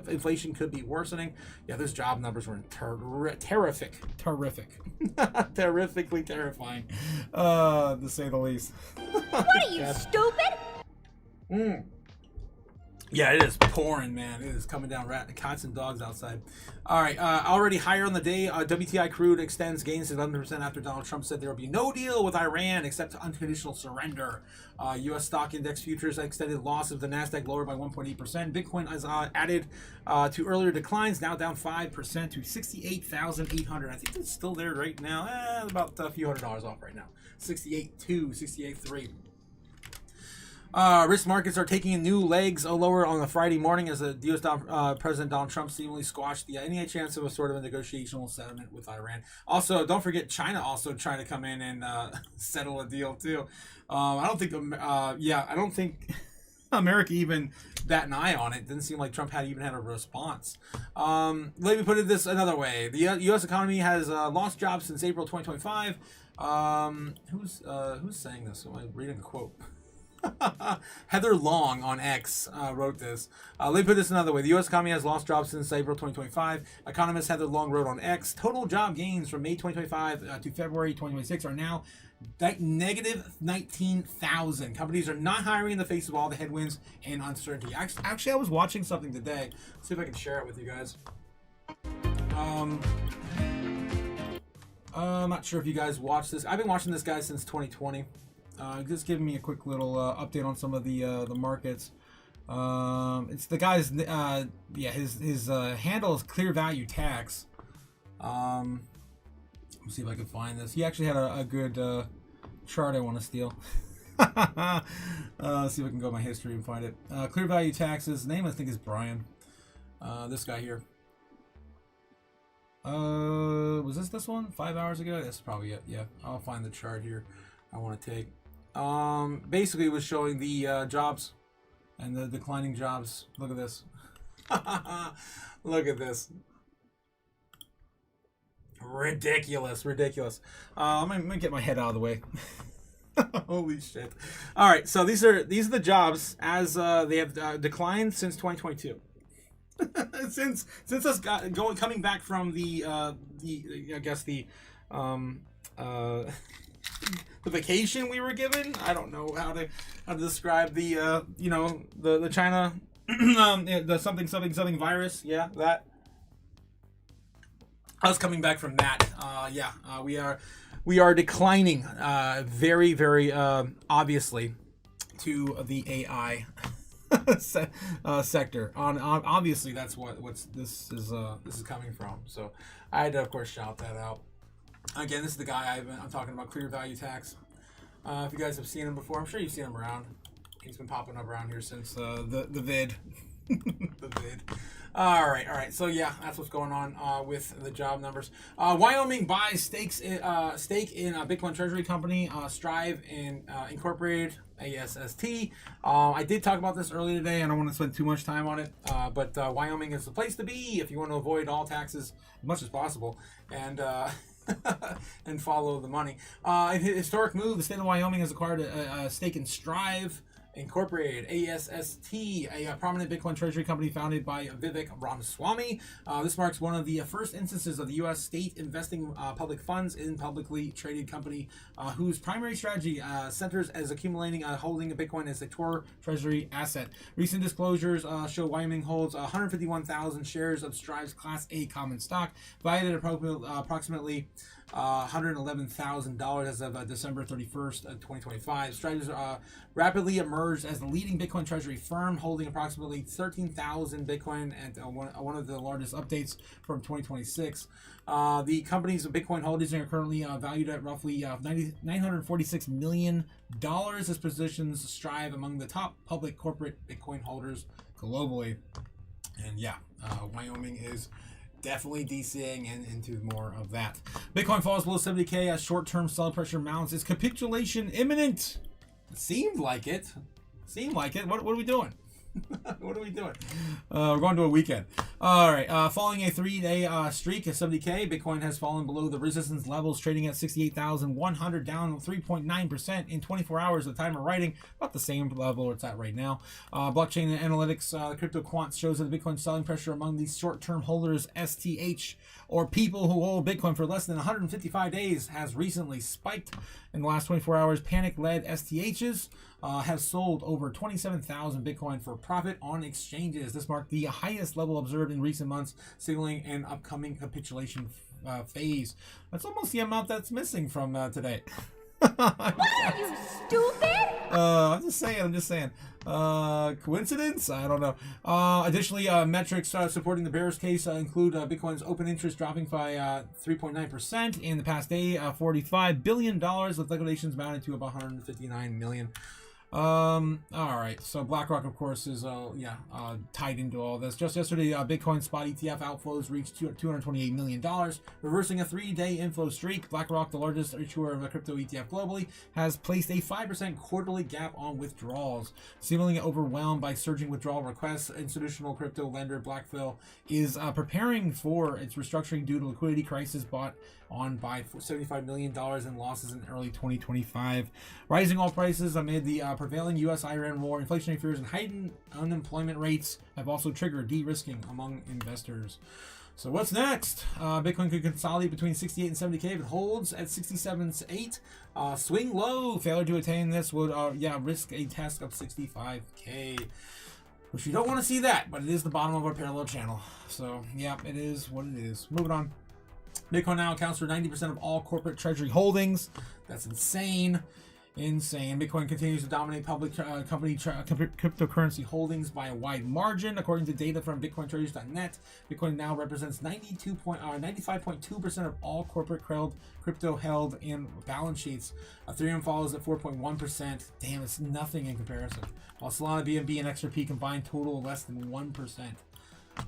inflation could be worsening. Yeah, those job numbers were terrific. Terrifically terrifying, to say the least. What are you, stupid? Yeah, it is pouring, man. It is coming down, cats and dogs outside. All right, already higher on the day. WTI crude extends gains to 11% after Donald Trump said there will be no deal with Iran except unconditional surrender. U.S. stock index futures extended loss of the NASDAQ lower by 1.8%. Bitcoin is added to earlier declines, now down 5% to 68,800. I think it's still there right now. About a few $100 off right now. 68.2, 68.3. Risk markets are taking new legs lower on the Friday morning as the U.S. President Donald Trump seemingly squashed any chance of a sort of a negotiational settlement with Iran. Also, don't forget China also trying to come in and settle a deal too. I don't think America even bat an eye on it. Didn't seem like Trump even had a response. Let me put it this another way. The U.S. economy has lost jobs since April 2025. Who's saying this? Am I reading a quote? Heather Long on X wrote this. Let me put this another way. The U.S. economy has lost jobs since April 2025. Economist Heather Long wrote on X, total job gains from May 2025 to February 2026 are now negative 19,000. Companies are not hiring in the face of all the headwinds and uncertainty. Actually, I was watching something today. Let's see if I can share it with you guys. I'm not sure if you guys watched this. I've been watching this guy since 2020. Just giving me a quick little update on some of the markets. It's the guy's his handle is Clear Value Tax. Let's see if I can find this. He actually had a good chart I want to steal. Let's see if I can go to my history and find it. Clear Value Taxes. His name I think is Brian. This guy here. Was this one 5 hours ago? That's probably it. Yeah, I'll find the chart here I want to take. Basically it was showing the jobs and the declining jobs. Look at this. Look at this. Ridiculous. I'm gonna get my head out of the way. Holy shit. All right, so these are the jobs as they have declined since 2022. since us coming back from the vacation we were given. I don't know how to describe the the China the something virus. Yeah, that. Us coming back from that. We are declining very, very obviously to the AI sector. Obviously, that's what this is coming from. So I had to, of course, shout that out. Again, this is the guy I'm talking about, Clear Value Tax. If you guys have seen him before, I'm sure you've seen him around. He's been popping up around here since the vid. The vid. All right. So yeah, that's what's going on with the job numbers. Wyoming buys stake in a Bitcoin treasury company, Strive and Incorporated, ASST. I did talk about this earlier today. I don't want to spend too much time on it, but Wyoming is the place to be if you want to avoid all taxes as much as possible and and follow the money. In a historic move, the state of Wyoming has acquired a stake in Strive Incorporated, ASST, a prominent Bitcoin treasury company founded by Vivek Ramaswamy. This marks one of the first instances of the U.S. state investing public funds in publicly traded company whose primary strategy centers as accumulating holding a Bitcoin as a core treasury asset. Recent disclosures show Wyoming holds 151,000 shares of Strive's Class A common stock, valued at approximately $111,000 as of December 31st, 2025. Strive rapidly emerged as the leading Bitcoin treasury firm, holding approximately 13,000 Bitcoin and one of the largest updates from 2026. The company's Bitcoin holdings are currently valued at roughly $946 million. This positions Strive among the top public corporate Bitcoin holders globally. And yeah, Wyoming is definitely DCing and into more of that. Bitcoin falls below 70K as short-term sell pressure mounts. Is capitulation imminent? It seemed like it. What are we doing? What are we doing? We're going to a weekend. All right. Following a 3-day streak at 70K, Bitcoin has fallen below the resistance levels, trading at 68,100, down 3.9% in 24 hours at the time of writing, about the same level it's at right now. Blockchain analytics, crypto quant shows that the Bitcoin selling pressure among these short-term holders, STH, or people who hold Bitcoin for less than 155 days, has recently spiked. In the last 24 hours, panic-led STHs have sold over 27,000 Bitcoin for profit on exchanges. This marked the highest level observed in recent months, signaling an upcoming capitulation phase. That's almost the amount that's missing from today. What are you, stupid? I'm just saying. Coincidence? I don't know. Additionally, metrics supporting the bearish case include Bitcoin's open interest dropping by 3.9% in the past day, $45 billion, with liquidations amounting to about $159 million. All right, so BlackRock, of course, is tied into all this. Just yesterday, Bitcoin spot ETF outflows reached $228 million, reversing a 3-day inflow streak. BlackRock, the largest issuer of a crypto ETF globally, has placed a 5% quarterly gap on withdrawals. Seemingly overwhelmed by surging withdrawal requests, institutional crypto lender BlackRock is preparing for its restructuring due to liquidity crisis brought on by $75 million in losses in early 2025. Rising oil prices amid the prevailing U.S.-Iran war, inflationary fears, and heightened unemployment rates have also triggered de-risking among investors. So what's next? Bitcoin could consolidate between 68 and 70K if it holds at 67.8. Swing low. Failure to attain this would risk a test of 65K. Which you don't want to see that, but it is the bottom of our parallel channel. So, yeah, it is what it is. Moving on. Bitcoin now accounts for 90% of all corporate treasury holdings. That's insane. Insane. Bitcoin continues to dominate public cryptocurrency holdings by a wide margin. According to data from BitcoinTreasuries.net, Bitcoin now represents 95.2% of all corporate crypto held in balance sheets. Ethereum follows at 4.1%. Damn, it's nothing in comparison. While Solana, BNB, and XRP combined total less than 1%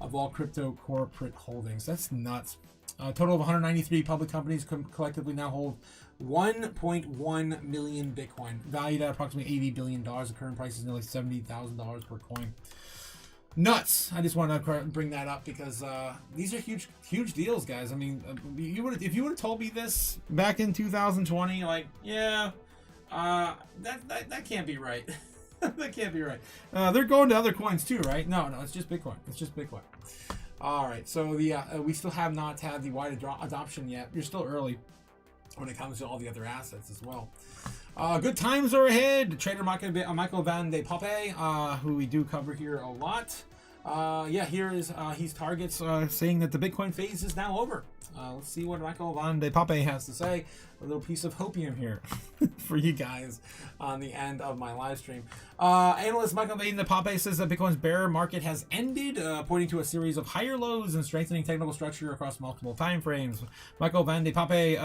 of all crypto corporate holdings. That's nuts. A total of 193 public companies collectively now hold 1.1 million Bitcoin, valued at approximately $80 billion. The current price is nearly $70,000 per coin. Nuts! I just want to bring that up because these are huge deals, guys. I mean, if you would have told me this back in 2020, like, yeah, that can't be right. That can't be right. They're going to other coins too, right? No, it's just Bitcoin. It's just Bitcoin. All right, so we still have not had the wide adoption yet. You're still early when it comes to all the other assets as well. Good times are ahead. Trader Michael Van de Poppe, who we do cover here a lot. Here is his targets saying that the Bitcoin phase is now over. Let's see what Michael Van de Poppe has to say. A little piece of hopium here for you guys on the end of my live stream. Analyst Michael Van de Poppe says that Bitcoin's bear market has ended, pointing to a series of higher lows and strengthening technical structure across multiple time frames. Michael Van de Poppe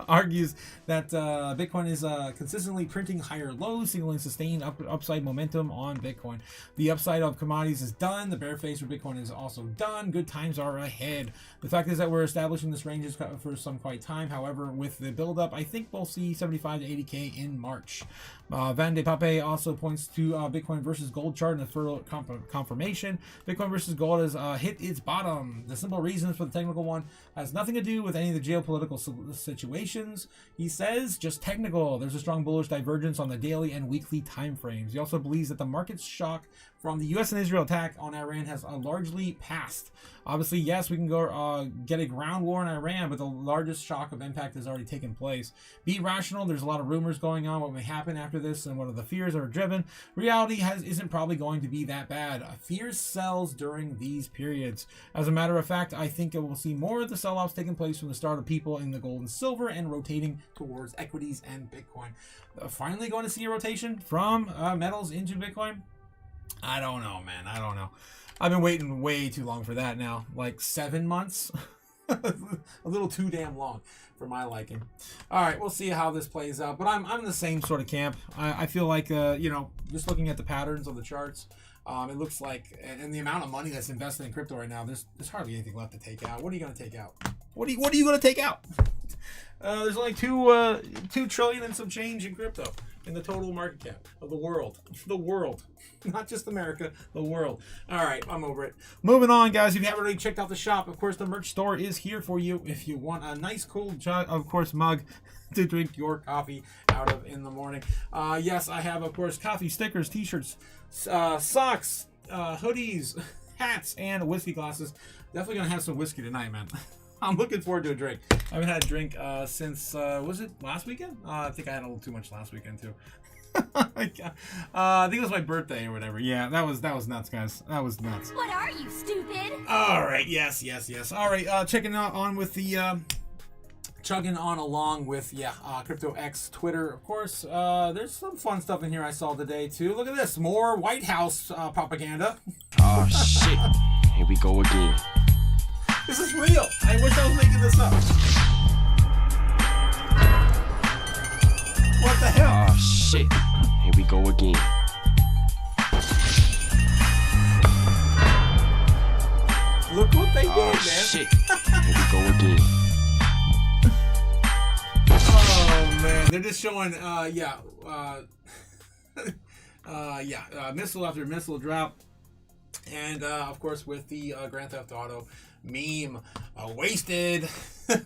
argues that Bitcoin is consistently printing higher lows, signaling sustained upside momentum on Bitcoin. The upside of commodities is done. The bear phase for Bitcoin is also done. Good times are ahead. The fact is that we're establishing this range for some quite time. However, with the build-up, I think we'll see 75 to 80K in March. Van de Poppe also points to Bitcoin versus gold chart and a further confirmation. Bitcoin versus gold has hit its bottom. The simple reasons for the technical one has nothing to do with any of the geopolitical situations. He says just technical. There's a strong bullish divergence on the daily and weekly time frames. He also believes that the market's shock from the U.S. and Israel attack on Iran has largely passed. Obviously, yes, we can go get a ground war in Iran, but the largest shock of impact has already taken place. Be rational. There's a lot of rumors going on what may happen after this and what are the fears that are driven. Reality isn't probably going to be that bad. Fear sells during these periods. As a matter of fact, I think we'll see more of the sell-offs taking place from the start of people in the gold and silver and rotating towards equities and Bitcoin. Finally going to see a rotation from metals into Bitcoin? I don't know, man. I don't know. I've been waiting way too long for that now. Like 7 months? A little too damn long for my liking. All right, we'll see how this plays out. But I'm in the same sort of camp. I feel like, just looking at the patterns of the charts, it looks like, and the amount of money that's invested in crypto right now, there's hardly anything left to take out. What are you going to take out? What are you going to take out? There's only 2 trillion and some change in crypto in the total market cap of the world. The world. Not just America, the world. All right, I'm over it. Moving on, guys. If you haven't already checked out the shop, of course, the merch store is here for you. If you want a nice, cool, mug to drink your coffee out of in the morning. Yes, I have, of course, coffee, stickers, t-shirts, socks, hoodies, hats, and whiskey glasses. Definitely going to have some whiskey tonight, man. I'm looking forward to a drink. I haven't had a drink since, was it last weekend? I think I had a little too much last weekend, too. I think it was my birthday or whatever. Yeah, that was nuts, guys. That was nuts. What are you, stupid? All right, yes. All right, checking on with the chugging on along with Crypto X Twitter, of course. There's some fun stuff in here I saw today too. Look at this, more White House propaganda. Oh shit! Here we go again. This is real. I wish I was making this up. What the hell? Oh shit! Here we we go again. Look what they did, man. Shit. Here we go again. Oh man, they're just showing missile after missile drop. And of course with the Grand Theft Auto meme, wasted.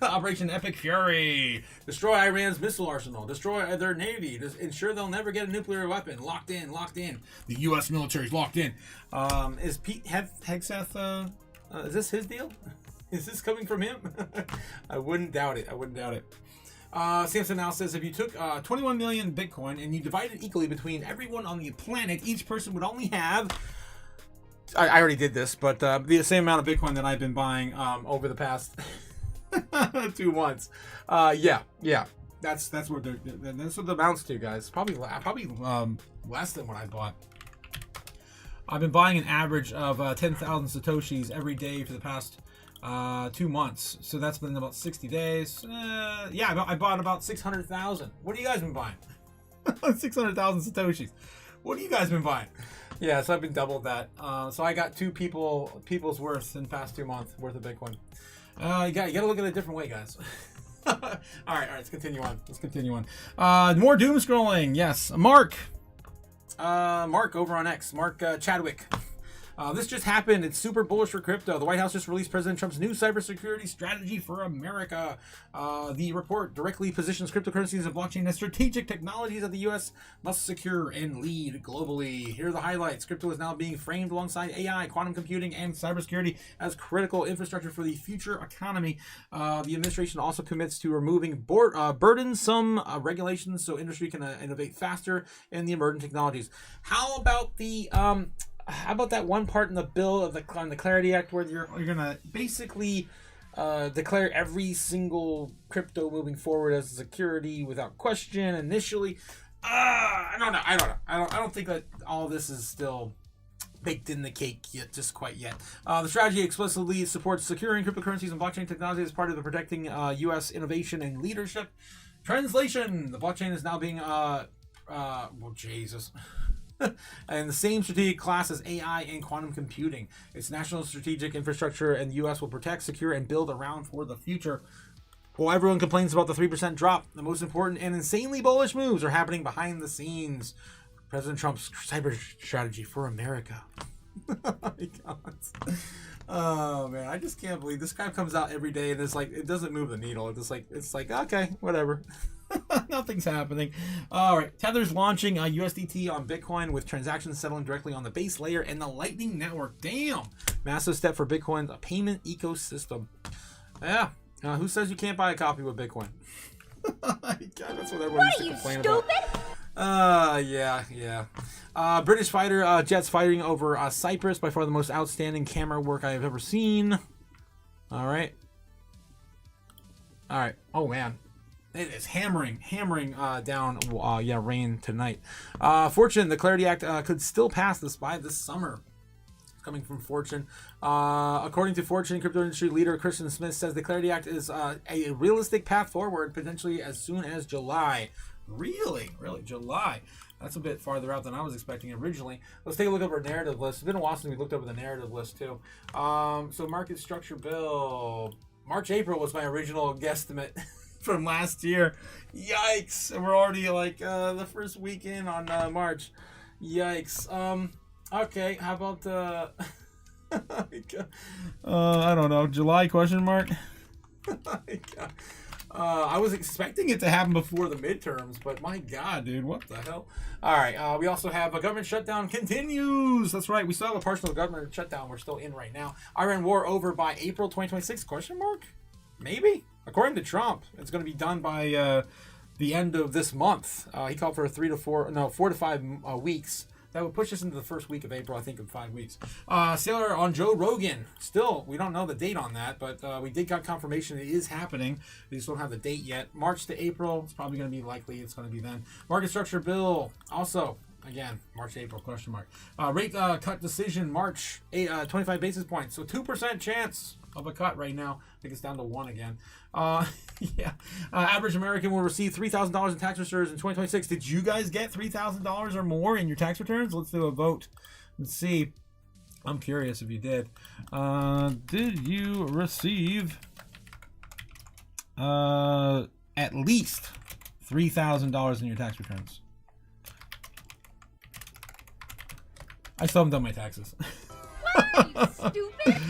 Operation Epic Fury. Destroy Iran's missile arsenal. Destroy their navy. Ensure they'll never get a nuclear weapon. Locked in. The U.S. military's locked in. Is Pete Hegseth, is this his deal? Is this coming from him? I wouldn't doubt it. Samson now says if you took 21 million Bitcoin and you divide it equally between everyone on the planet, each person would only have... I already did this, but the same amount of Bitcoin that I've been buying over the past 2 months. Yeah. That's what that's what it amounts to, guys. Probably less than what I bought. I've been buying an average of 10,000 Satoshis every day for the past 2 months. So that's been about 60 days. I bought about 600,000. What have you guys been buying? 600,000 Satoshis. What have you guys been buying? Yeah, so I've been doubled that. So I got two people's worth in the past 2 months worth of Bitcoin. You gotta look at it a different way, guys. all right, let's continue on. More doom scrolling. Yes, Mark over on X. Mark Chadwick. This just happened. It's super bullish for crypto. The White House just released President Trump's new cybersecurity strategy for America. The report directly positions cryptocurrencies and blockchain as strategic technologies that the U.S. must secure and lead globally. Here are the highlights. Crypto is now being framed alongside AI, quantum computing, and cybersecurity as critical infrastructure for the future economy. The administration also commits to removing burdensome regulations so industry can innovate faster in the emerging technologies. How about that one part in the bill of on the Clarity Act where you're gonna basically declare every single crypto moving forward as a security without question initially? I don't know. I don't think that all this is still baked in the cake yet, just quite yet. The strategy explicitly supports securing cryptocurrencies and blockchain technology as part of the protecting U.S. innovation and leadership. Translation: the blockchain is now being and the same strategic class as AI and quantum computing. It's national strategic infrastructure, and the U.S. will protect, secure, and build around for the future. While everyone complains about the 3% drop, the most important and insanely bullish moves are happening behind the scenes. President Trump's cyber strategy for America. Oh my God. Oh man, I just can't believe this guy comes out every day and it's like it doesn't move the needle. It's like okay, whatever. Nothing's happening. All right, Tether's launching USDT on Bitcoin with transactions settling directly on the base layer and the Lightning Network. Damn, massive step for Bitcoin's payment ecosystem. Yeah, who says you can't buy a copy with Bitcoin? God, that's what everyone used to complain about. Yeah. British fighter jets fighting over Cyprus, by far the most outstanding camera work I have ever seen. All right. Oh man, it is hammering down. Rain tonight. Fortune, the Clarity Act could still pass by this summer. Coming from Fortune. According to Fortune, crypto industry leader Christian Smith says the Clarity Act is a realistic path forward, potentially as soon as July. Really, July. That's a bit farther out than I was expecting originally. Let's take a look over our narrative list. It's been a while since we looked over the narrative list too. So market structure bill. March, April was my original guesstimate from last year. Yikes. And we're already like the first weekend on March. Yikes. Okay, how about I don't know, July question mark? I was expecting it to happen before the midterms, but my God, dude, what the hell? All right, we also have a government shutdown continues. That's right, we still have a partial government shutdown we're still in right now. Iran war over by April 2026, question mark? Maybe? According to Trump, it's going to be done by the end of this month. He called for 4 to 5 weeks. That would push us into the first week of April, I think, in 5 weeks. Sailor on Joe Rogan. Still, we don't know the date on that, but we did get confirmation it is happening. We just don't have the date yet. March to April. It's probably going to be likely. It's going to be then. Market structure bill. Also, again, March, April, question mark. Rate cut decision, March, 25 basis points. So 2% chance. of a cut right now. I think it's down to 1 again. Yeah. Average American will receive $3,000 in tax returns in 2026. Did you guys get $3,000 or more in your tax returns? Let's do a vote. Let's see. I'm curious if you did. Did you receive at least $3,000 in your tax returns? I still haven't done my taxes. What? Are you stupid?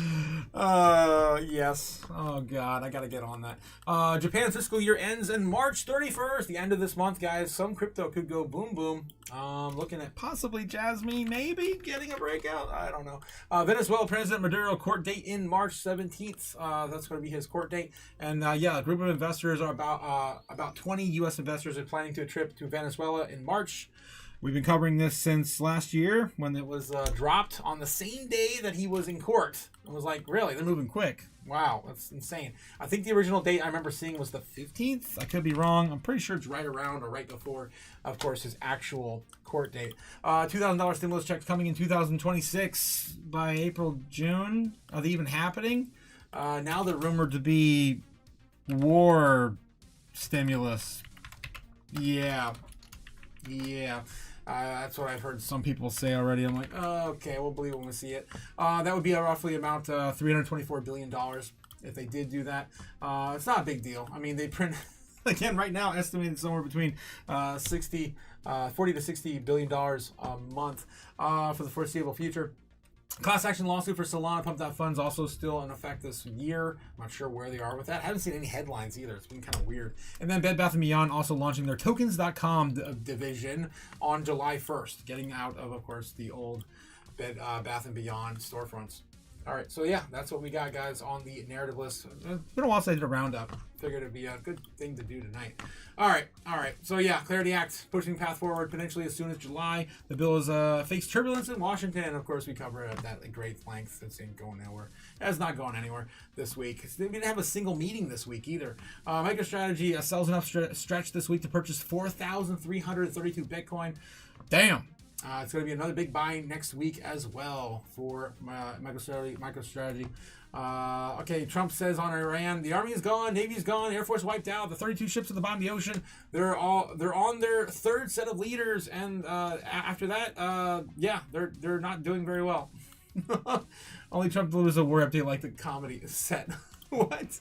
Yes. Oh God, I gotta get on that. Japan's fiscal year ends in March 31st, the end of this month, guys. Some crypto could go boom boom. Looking at possibly Jasmine maybe getting a breakout. I don't know. Venezuela President Maduro court date in March 17th. That's going to be his court date. And yeah, a group of investors are about 20 U.S. investors are planning to a trip to Venezuela in March. We've been covering this since last year when it was dropped on the same day that he was in court. It was like, really? They're moving quick. Wow, that's insane. I think the original date I remember seeing was the 15th. I could be wrong. I'm pretty sure it's right around or right before, of course, his actual court date. $2,000 stimulus checks coming in 2026 by April, June. Are they even happening? Now they're rumored to be war stimulus. Yeah. That's what I've heard some people say already. I'm like, oh, okay, we'll believe it when we see it. That would be a roughly amount $324 billion if they did do that. It's not a big deal. I mean, they print, again, right now, estimated somewhere between 40 to $60 billion a month for the foreseeable future. Class action lawsuit for Solana pumped out funds also still in effect this year. I'm not sure where they are with that. I haven't seen any headlines either. It's been kind of weird. And then Bed Bath & Beyond also launching their tokens.com division on July 1st, getting out of course, the old Bed Bath & Beyond storefronts. All right, so yeah, that's what we got, guys, on the narrative list. It's been a while since I did a roundup. Figured it'd be a good thing to do tonight. All right. So yeah, Clarity Act pushing path forward potentially as soon as July. The bill is faced turbulence in Washington. Of course, we cover it at that great length. It's ain't going nowhere. It's not going anywhere this week. They didn't have a single meeting this week either. MicroStrategy sells enough stretch this week to purchase 4,332 Bitcoin. Damn. It's going to be another big buy next week as well for MicroStrategy. Okay, Trump says on Iran, the Army is gone, Navy is gone, Air Force wiped out, the 32 ships at the bottom of the ocean, they're on their third set of leaders, and after that, yeah, they're not doing very well. Only Trump delivers a war update like the comedy set. What?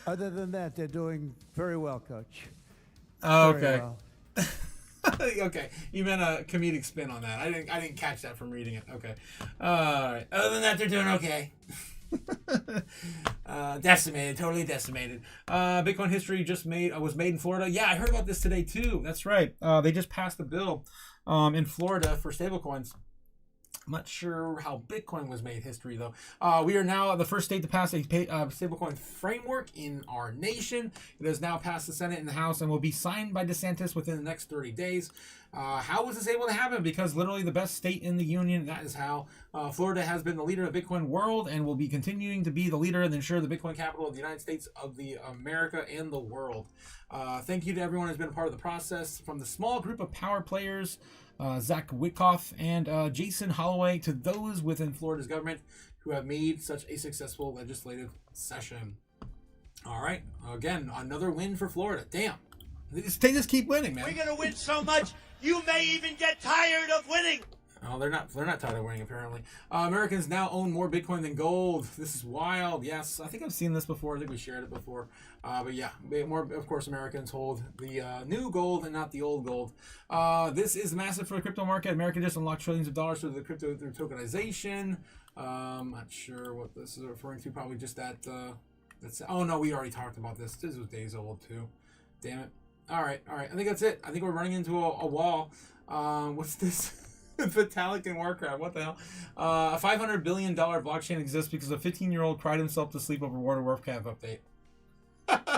Other than that, they're doing very well, Coach. Oh, okay. Very well. Okay, you meant a comedic spin on that. I didn't catch that from reading it. Okay. All right. Other than that, they're doing okay. Decimated, totally decimated. Bitcoin history was made in Florida. Yeah, I heard about this today too. That's right. They just passed a bill in Florida for stablecoins. I'm not sure how Bitcoin was made history, though. We are now the first state to pass a stablecoin framework in our nation. It has now passed the Senate and the House and will be signed by DeSantis within the next 30 days. How was this able to happen? Because literally the best state in the union, that is how. Florida has been the leader of the Bitcoin world and will be continuing to be the leader and ensure the Bitcoin capital of the United States of the America and the world. Thank you to everyone who's been a part of the process, from the small group of power players, Zach Witkoff and Jason Holloway, to those within Florida's government who have made such a successful legislative session. All right, again, another win for Florida. Damn, they just keep winning, man. We're gonna win so much, you may even get tired of winning. Oh, they're not tired of winning, apparently. Americans now own more Bitcoin than gold. This is wild. Yes, I think I've seen this before. I think we shared it before. But yeah, more, of course, Americans hold the new gold and not the old gold. This is massive for the crypto market. America just unlocked trillions of dollars through the crypto through tokenization. Not sure what this is referring to. Probably just that. Oh, no, we already talked about this. This was days old, too. Damn it. All right. I think that's it. I think we're running into a wall. What's this? Vitalik in Warcraft. What the hell? A $500 billion blockchain exists because a 15-year-old cried himself to sleep over World of Warcraft update.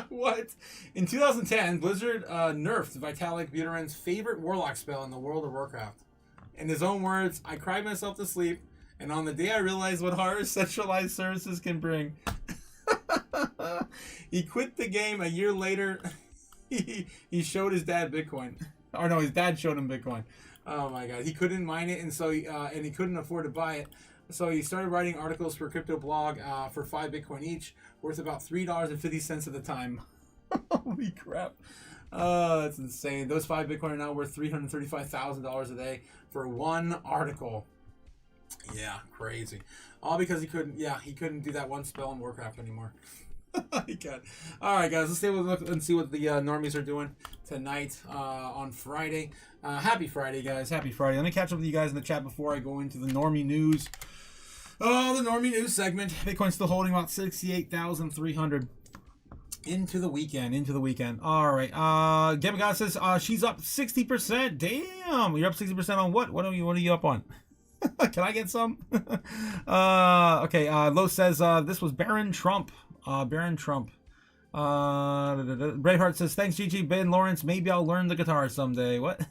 What? In 2010, Blizzard nerfed Vitalik Buterin's favorite warlock spell in the World of Warcraft. In his own words, I cried myself to sleep, and on the day I realized what horrors centralized services can bring. He quit the game a year later. He showed his dad Bitcoin. Or no, his dad showed him Bitcoin. Oh my God, he couldn't mine it, and so he couldn't afford to buy it. So he started writing articles for crypto blog for 5 Bitcoin each, worth about $3.50 at the time. Holy crap. That's insane. Those 5 Bitcoin are now worth $335,000 a day for one article. Yeah, crazy. All because he couldn't do that one spell in Warcraft anymore. He can't. All right, guys, let's take a look and see what the normies are doing tonight on Friday. Happy Friday, guys. Happy Friday. Let me catch up with you guys in the chat before I go into the normie news. Oh, the normie news segment. Bitcoin's still holding about 68,300 into the weekend. All right. Gamma says she's up 60%. Damn, you're up 60% on what? What are you up on? Can I get some? Okay. Lo says this was Baron Trump. Braveheart says, thanks, Gigi. Ben Lawrence, maybe I'll learn the guitar someday. What?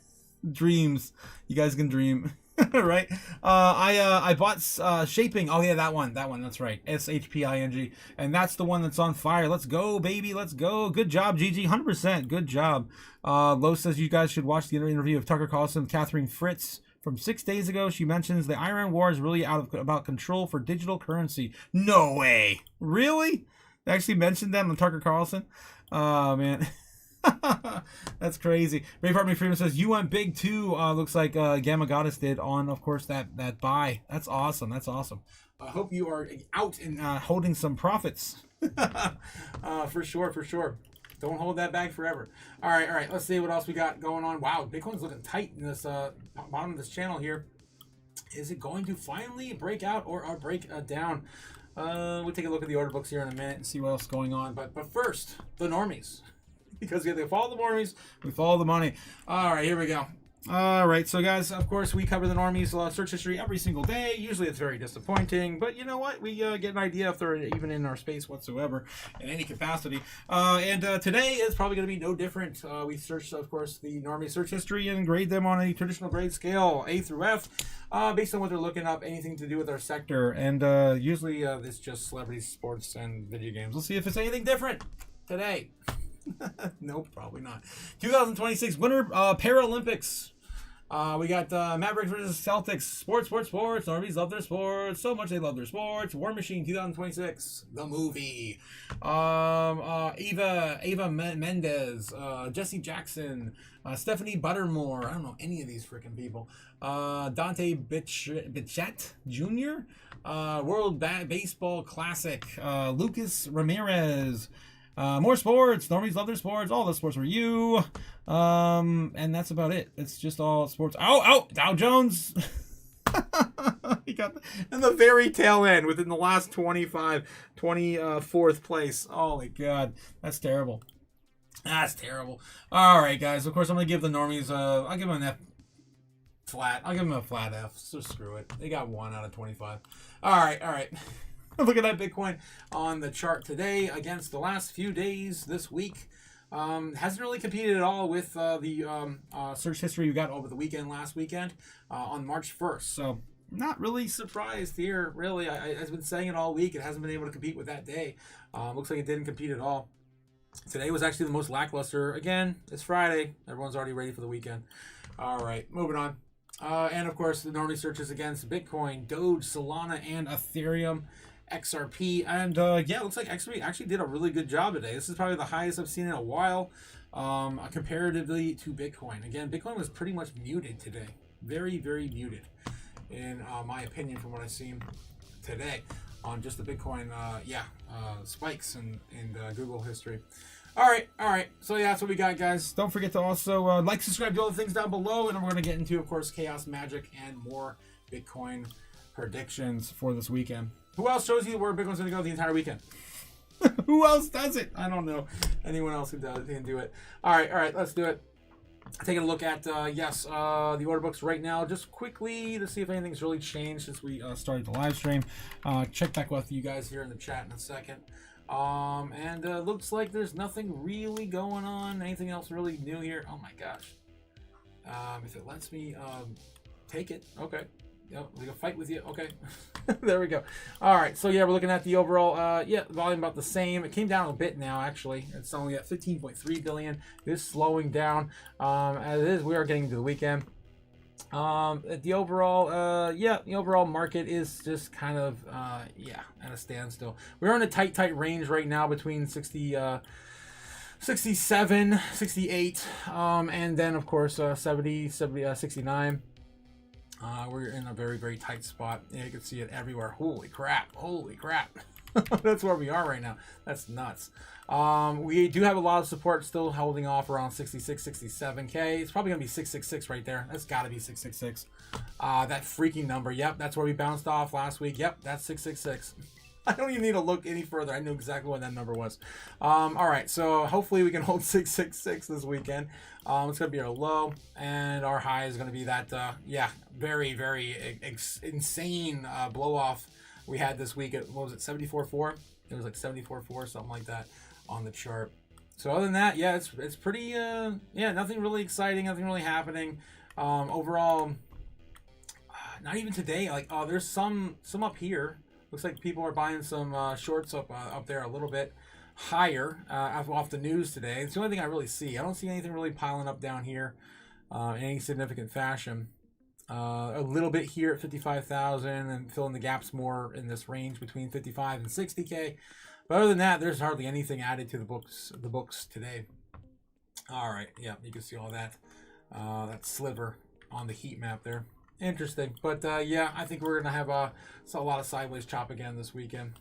Dreams. You guys can dream. Right? I bought Shaping. Oh, yeah, that one. That's right. SHPING. And that's the one that's on fire. Let's go, baby. Let's go. Good job, Gigi. 100%. Good job. Lo says you guys should watch the interview of Tucker Carlson and Catherine Fritz from 6 days ago. She mentions the Iran war is really about control for digital currency. No way. Really? They actually mentioned that on Tucker Carlson? Oh, man. That's crazy. Braveheart Freeman says, you went big too. Looks like Gamma Goddess did on, of course, that buy. That's awesome. That's awesome. I hope you are out and holding some profits. For sure. Don't hold that bag forever. All right. Let's see what else we got going on. Wow, Bitcoin's looking tight in this bottom of this channel here. Is it going to finally break out or break down? We'll take a look at the order books here in a minute and see what else is going on. But first, the normies. Because we have to follow the normies, we follow the money. All right, here we go. All right, so guys, of course, we cover the normies search history every single day. Usually it's very disappointing, but you know what? We get an idea if they're even in our space whatsoever in any capacity. And today is probably going to be no different. We searched, of course, the normie search history and grade them on a traditional grade scale, A through F, based on what they're looking up, anything to do with our sector. And usually it's just celebrities, sports, and video games. Let's see if it's anything different today. Nope, probably not. 2026 Winter Paralympics. We got Mavericks versus Celtics. Sports. Normies love their sports so much they love their sports. War Machine 2026, the movie. Eva Mendes, Jesse Jackson, Stephanie Buttermore. I don't know any of these freaking people. Dante Bichette Jr. World Baseball Classic. Lucas Ramirez. More sports. Normies love their sports. All the sports for you. And that's about it. It's just all sports. Oh, Dow Jones. He got in the very tail end within the last 24th place. Holy God. That's terrible. That's terrible. All right, guys. Of course, I'm going to give the normies, I'll give them an F flat. I'll give them a flat F. So screw it. They got 1 out of 25. All right. Look at that Bitcoin on the chart today against the last few days this week. Hasn't really competed at all with the search history we got over the weekend last weekend on March 1st. So not really surprised here, really. I've been saying it all week. It hasn't been able to compete with that day. Looks like it didn't compete at all. Today was actually the most lackluster. Again, it's Friday. Everyone's already ready for the weekend. All right, moving on. And, of course, the normie searches against Bitcoin, Doge, Solana, and Ethereum. XRP, and yeah, it looks like XRP actually did a really good job today. This is probably the highest I've seen in a while, comparatively to Bitcoin. Again, Bitcoin was pretty much muted today. Very, very muted, in my opinion, from what I've seen today on just the Bitcoin, spikes and Google history. All right. So yeah, that's what we got, guys. Don't forget to also like, subscribe, do all the things down below, and we're going to get into, of course, Chaos Magic and more Bitcoin predictions for this weekend. Who else shows you where Bitcoin's going to go the entire weekend? Who else does it? I don't know. Anyone else who does it can do it. All right, let's do it. Taking a look at, the order books right now, just quickly to see if anything's really changed since we started the live stream. Check back with you guys here in the chat in a second. And looks like there's nothing really going on. Anything else really new here? Oh my gosh. If it lets me take it, okay. Yep, we can fight with you. Okay. There we go. All right. So, yeah, we're looking at the overall, volume about the same. It came down a bit now, actually. It's only at 15.3 billion. It is slowing down. As it is, we are getting to the weekend. The overall, the overall market is just kind of, at a standstill. We're in a tight range right now between 67, 68, and then of course 70, 69. We're in a very tight spot. Yeah, you can see it everywhere. Holy crap! That's where we are right now. That's nuts. We do have a lot of support still holding off around 66, 67K. It's probably gonna be 666 right there. That's got to be 666. That freaking number. Yep, that's where we bounced off last week. Yep, that's 666. I don't even need to look any further. I knew exactly what that number was. All right, so hopefully we can hold 666 this weekend. It's going to be our low, and our high is going to be that, very insane blow-off we had this week at, what was it, 74.4? It was like 74.4, something like that on the chart. So other than that, yeah, it's pretty, nothing really exciting, nothing really happening. Overall, not even today. Like, there's some up here. Looks like people are buying some shorts up there a little bit higher off the news today. It's the only thing I really see. I don't see anything really piling up down here in any significant fashion. A little bit here at 55,000 and filling the gaps more in this range between 55 and 60K. But other than that, there's hardly anything added to the books today. All right, yeah, you can see all that sliver on the heat map there. Interesting, but yeah, I think we're gonna have a lot of sideways chop again this weekend.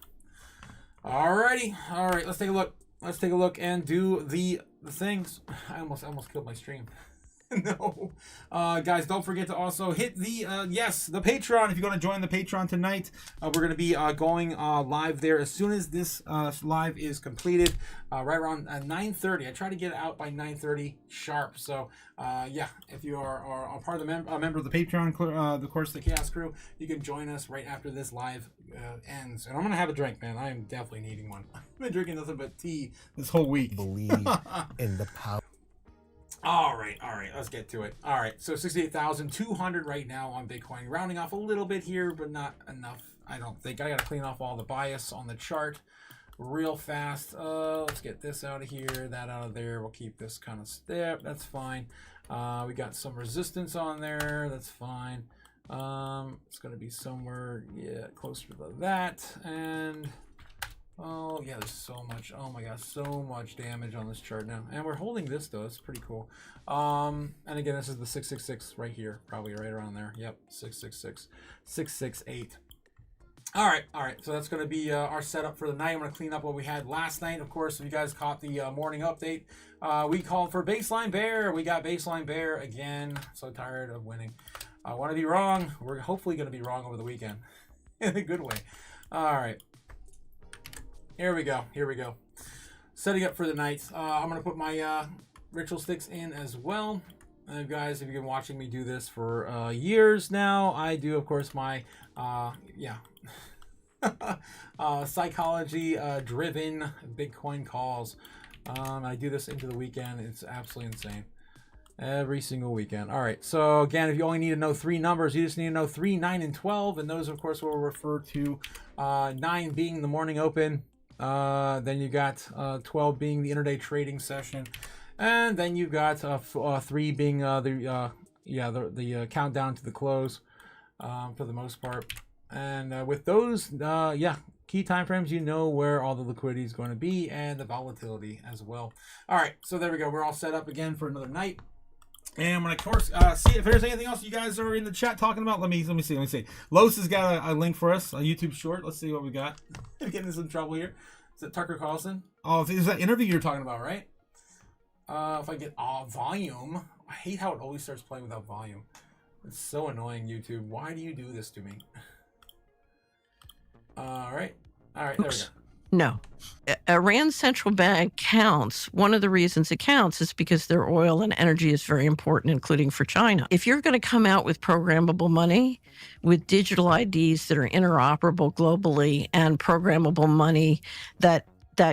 Alrighty, all right, let's take a look. Let's take a look and do the things. I almost killed my stream. No, guys, don't forget to also hit the the Patreon if you're going to join the Patreon tonight. We're going to be going live there as soon as this live is completed, right around 9:30. I try to get it out by 9:30 sharp. So if you are a part of a member of the Patreon, of course, the Chaos Crew, you can join us right after this live ends. And I'm gonna have a drink, man. I am definitely needing one. I've been drinking nothing but tea this whole week. Believe in the power. All right, let's get to it. All right, so 68,200 right now on Bitcoin, rounding off a little bit here, but not enough, I don't think. I got to clean off all the bias on the chart real fast. Let's get this out of here, that out of there. We'll keep this kind of step. That's fine. We got some resistance on there. That's fine. It's going to be somewhere, closer to that. And oh yeah, there's so much, oh my gosh, so much damage on this chart now, and we're holding this though. It's pretty cool. And again, this is the 666 right here, probably right around there. Yep, 666, 668. All right, so that's going to be our setup for the night. I'm going to clean up what we had last night. Of course, if you guys caught the morning update, we called for baseline bear. We got baseline bear again. So tired of winning. I want to be wrong. We're hopefully going to be wrong over the weekend in a good way. All right. Here we go. Setting up for the night. I'm going to put my ritual sticks in as well. And guys, if you've been watching me do this for years now, I do, of course, my, psychology-driven Bitcoin calls. I do this into the weekend. It's absolutely insane. Every single weekend. All right. So again, if you only need to know 3 numbers, you just need to know 3, 9, and 12. And those, of course, will refer to 9 being the morning open. Then you got 12 being the intraday trading session, and then you've got 3 being the countdown to the close, for the most part. And with those key time frames, you know where all the liquidity is going to be and the volatility as well. All right, so there we go. We're all set up again for another night. And I'm gonna, of course, see if there's anything else you guys are in the chat talking about. Let me see. Los has got a link for us, a YouTube short. Let's see what we got. I'm getting in some trouble here. Is it Tucker Carlson? Oh, is that interview you're talking about, right? If I get volume, I hate how it always starts playing without volume. It's so annoying, YouTube. Why do you do this to me? All right, there we go. No. Iran's central bank counts. One of the reasons it counts is because their oil and energy is very important, including for China. If you're going to come out with programmable money, with digital IDs that are interoperable globally, and programmable money that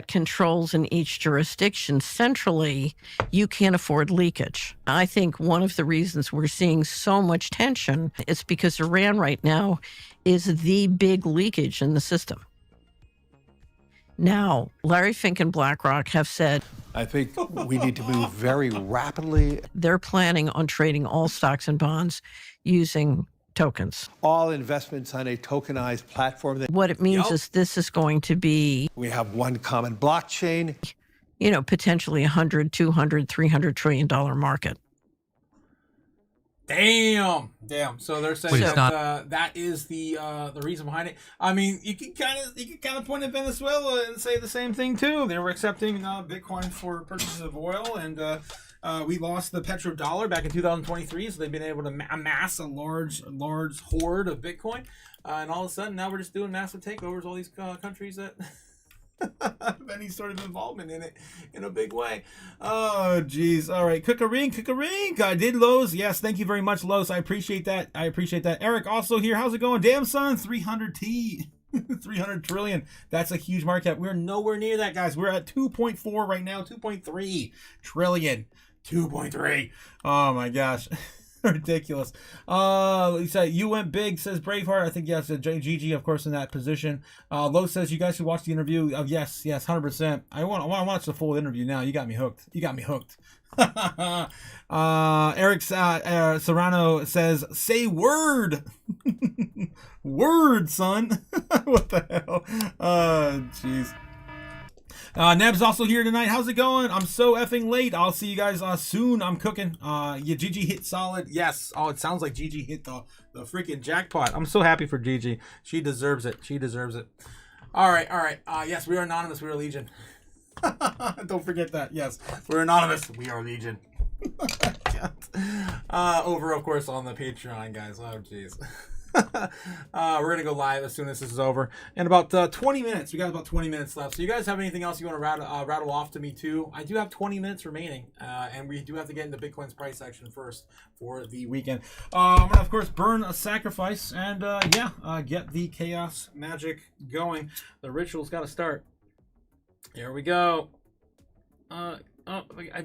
controls in each jurisdiction centrally, you can't afford leakage. I think one of the reasons we're seeing so much tension is because Iran right now is the big leakage in the system. Now, Larry Fink and BlackRock have said I think we need to move very rapidly. they're planning on trading all stocks and bonds using tokens. All investments on a tokenized platform. What it means is this is going to be, We have one common blockchain. potentially $100, $200, $300 trillion market. Damn. So they're saying Wait, that that is the reason behind it. I mean, you can kind of point at Venezuela and say the same thing too. They were accepting Bitcoin for purchases of oil, and we lost the petrodollar back in 2023, so they've been able to amass a large hoard of Bitcoin, and all of a sudden now we're just doing massive takeovers all these countries that have any sort of involvement in it in a big way. Oh geez. All right, Cookarink. I did Lowe's. Yes, thank you very much, Lowe's. I appreciate that. Eric also here. How's it going? Damn son, 300T. 300 trillion. That's a huge market cap. We're nowhere near that, guys. We're at 2.4 right now. 2.3 trillion. 2.3. Oh my gosh. Ridiculous. Lisa, you went big, says Braveheart. I think yes, GG, of course, in that position. Lo says you guys should watch the interview. Yes, 100%. I want to watch the full interview now. You got me hooked. Eric Serrano says, say word. Word, son. What the hell? Jeez. Neb's also here tonight. How's it going? I'm so effing late. I'll see you guys soon. I'm cooking. Gigi hit solid. Yes. Oh, it sounds like Gigi hit the freaking jackpot. I'm so happy for Gigi. She deserves it. All right. Yes, we are anonymous. We are Legion. Don't forget that. Yes, we're anonymous. We are Legion. Over, of course, on the Patreon, guys. Oh, jeez. We're gonna go live as soon as this is over in about 20 minutes. We got about 20 minutes left, so you guys have anything else you want to rattle off to me too? I do have 20 minutes remaining, and we do have to get into Bitcoin's price action first for the weekend. I'm gonna of course burn a sacrifice and get the chaos magic going. The ritual's got to start. Here we go. I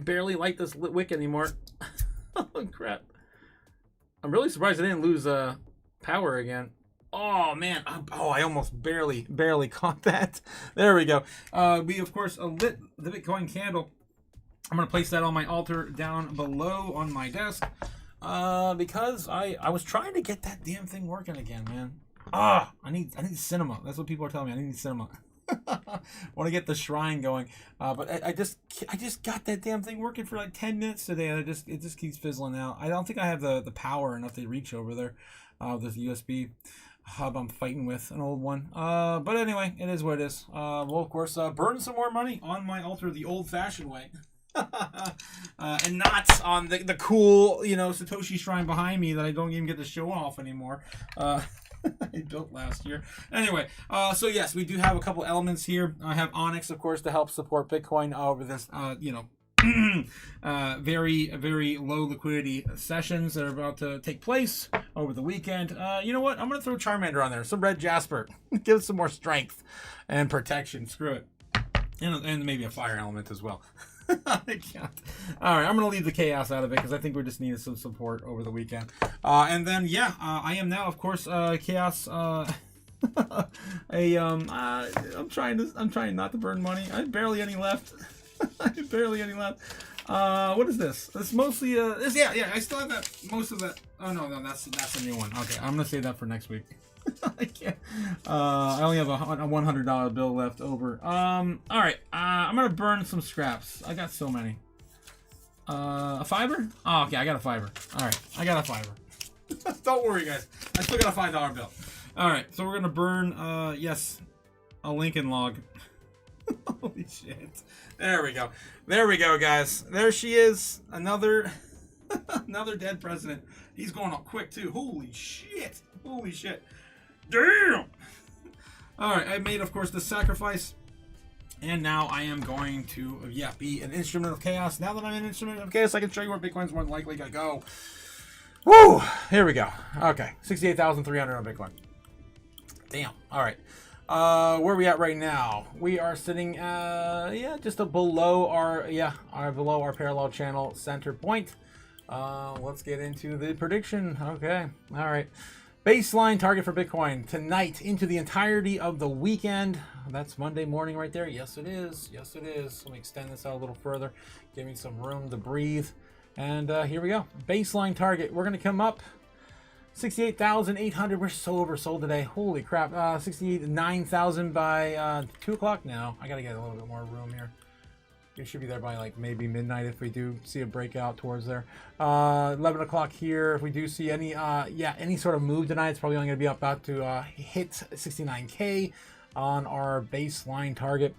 barely light this wick anymore. Oh crap. I'm really surprised I didn't lose power again. Oh man. I almost barely caught that. There we go. We of course lit the Bitcoin candle. I'm gonna place that on my altar down below on my desk because I was trying to get that damn thing working again, man. I need cinema. That's what people are telling me. I need cinema. Want to get the shrine going, but I just got that damn thing working for like 10 minutes today, and it just keeps fizzling out. I don't think I have the power enough to reach over there. There's a USB hub I'm fighting with, an old one. But anyway, it is what it is. Well, of course, burn some more money on my altar the old-fashioned way. And not on the cool, Satoshi shrine behind me that I don't even get to show off anymore. I built last year. Anyway, so yes, we do have a couple elements here. I have Onyx, of course, to help support Bitcoin over this, very, very low liquidity sessions that are about to take place over the weekend. You know what? I'm going to throw Charmander on there. Some red Jasper. Give it some more strength and protection. Screw it. And maybe a fire element as well. I can't. All right, I'm gonna leave the chaos out of it because I think we just needed some support over the weekend. And then I am now, of course, chaos. I'm trying not to burn money. I have barely any left. What is this? It's mostly I still have that most of that. Oh no, that's a new one. Okay, I'm gonna save that for next week. I can't. I only have a $100 bill left over. All right. I'm gonna burn some scraps. I got so many. A fiber? Oh, okay. I got a fiber. All right. I got a fiber. Don't worry, guys. I still got a $5 bill. All right. So we're gonna burn. Yes, a Lincoln log. Holy shit. There we go. There we go, guys. There she is. Another dead president. He's going up quick too. Holy shit. Holy shit. Damn! Alright, I made, of course, the sacrifice. And now I am going to, be an instrument of chaos. Now that I'm an instrument of chaos, I can show you where Bitcoin's more than likely going to go. Woo! Here we go. Okay, 68,300 on Bitcoin. Damn. Alright. Where are we at right now? We are sitting, just below our parallel channel center point. Let's get into the prediction. Okay. Alright. Baseline target for Bitcoin tonight into the entirety of the weekend. That's Monday morning right there. Yes, it is. Yes, it is. Let me extend this out a little further. Give me some room to breathe. And here we go. Baseline target. We're going to come up 68,800. We're so oversold today. Holy crap. 69,000 by 2 o'clock now. I got to get a little bit more room here. We should be there by like maybe midnight if we do see a breakout towards there. 11 o'clock here. If we do see any any sort of move tonight, it's probably only going to be about to hit 69K on our baseline target.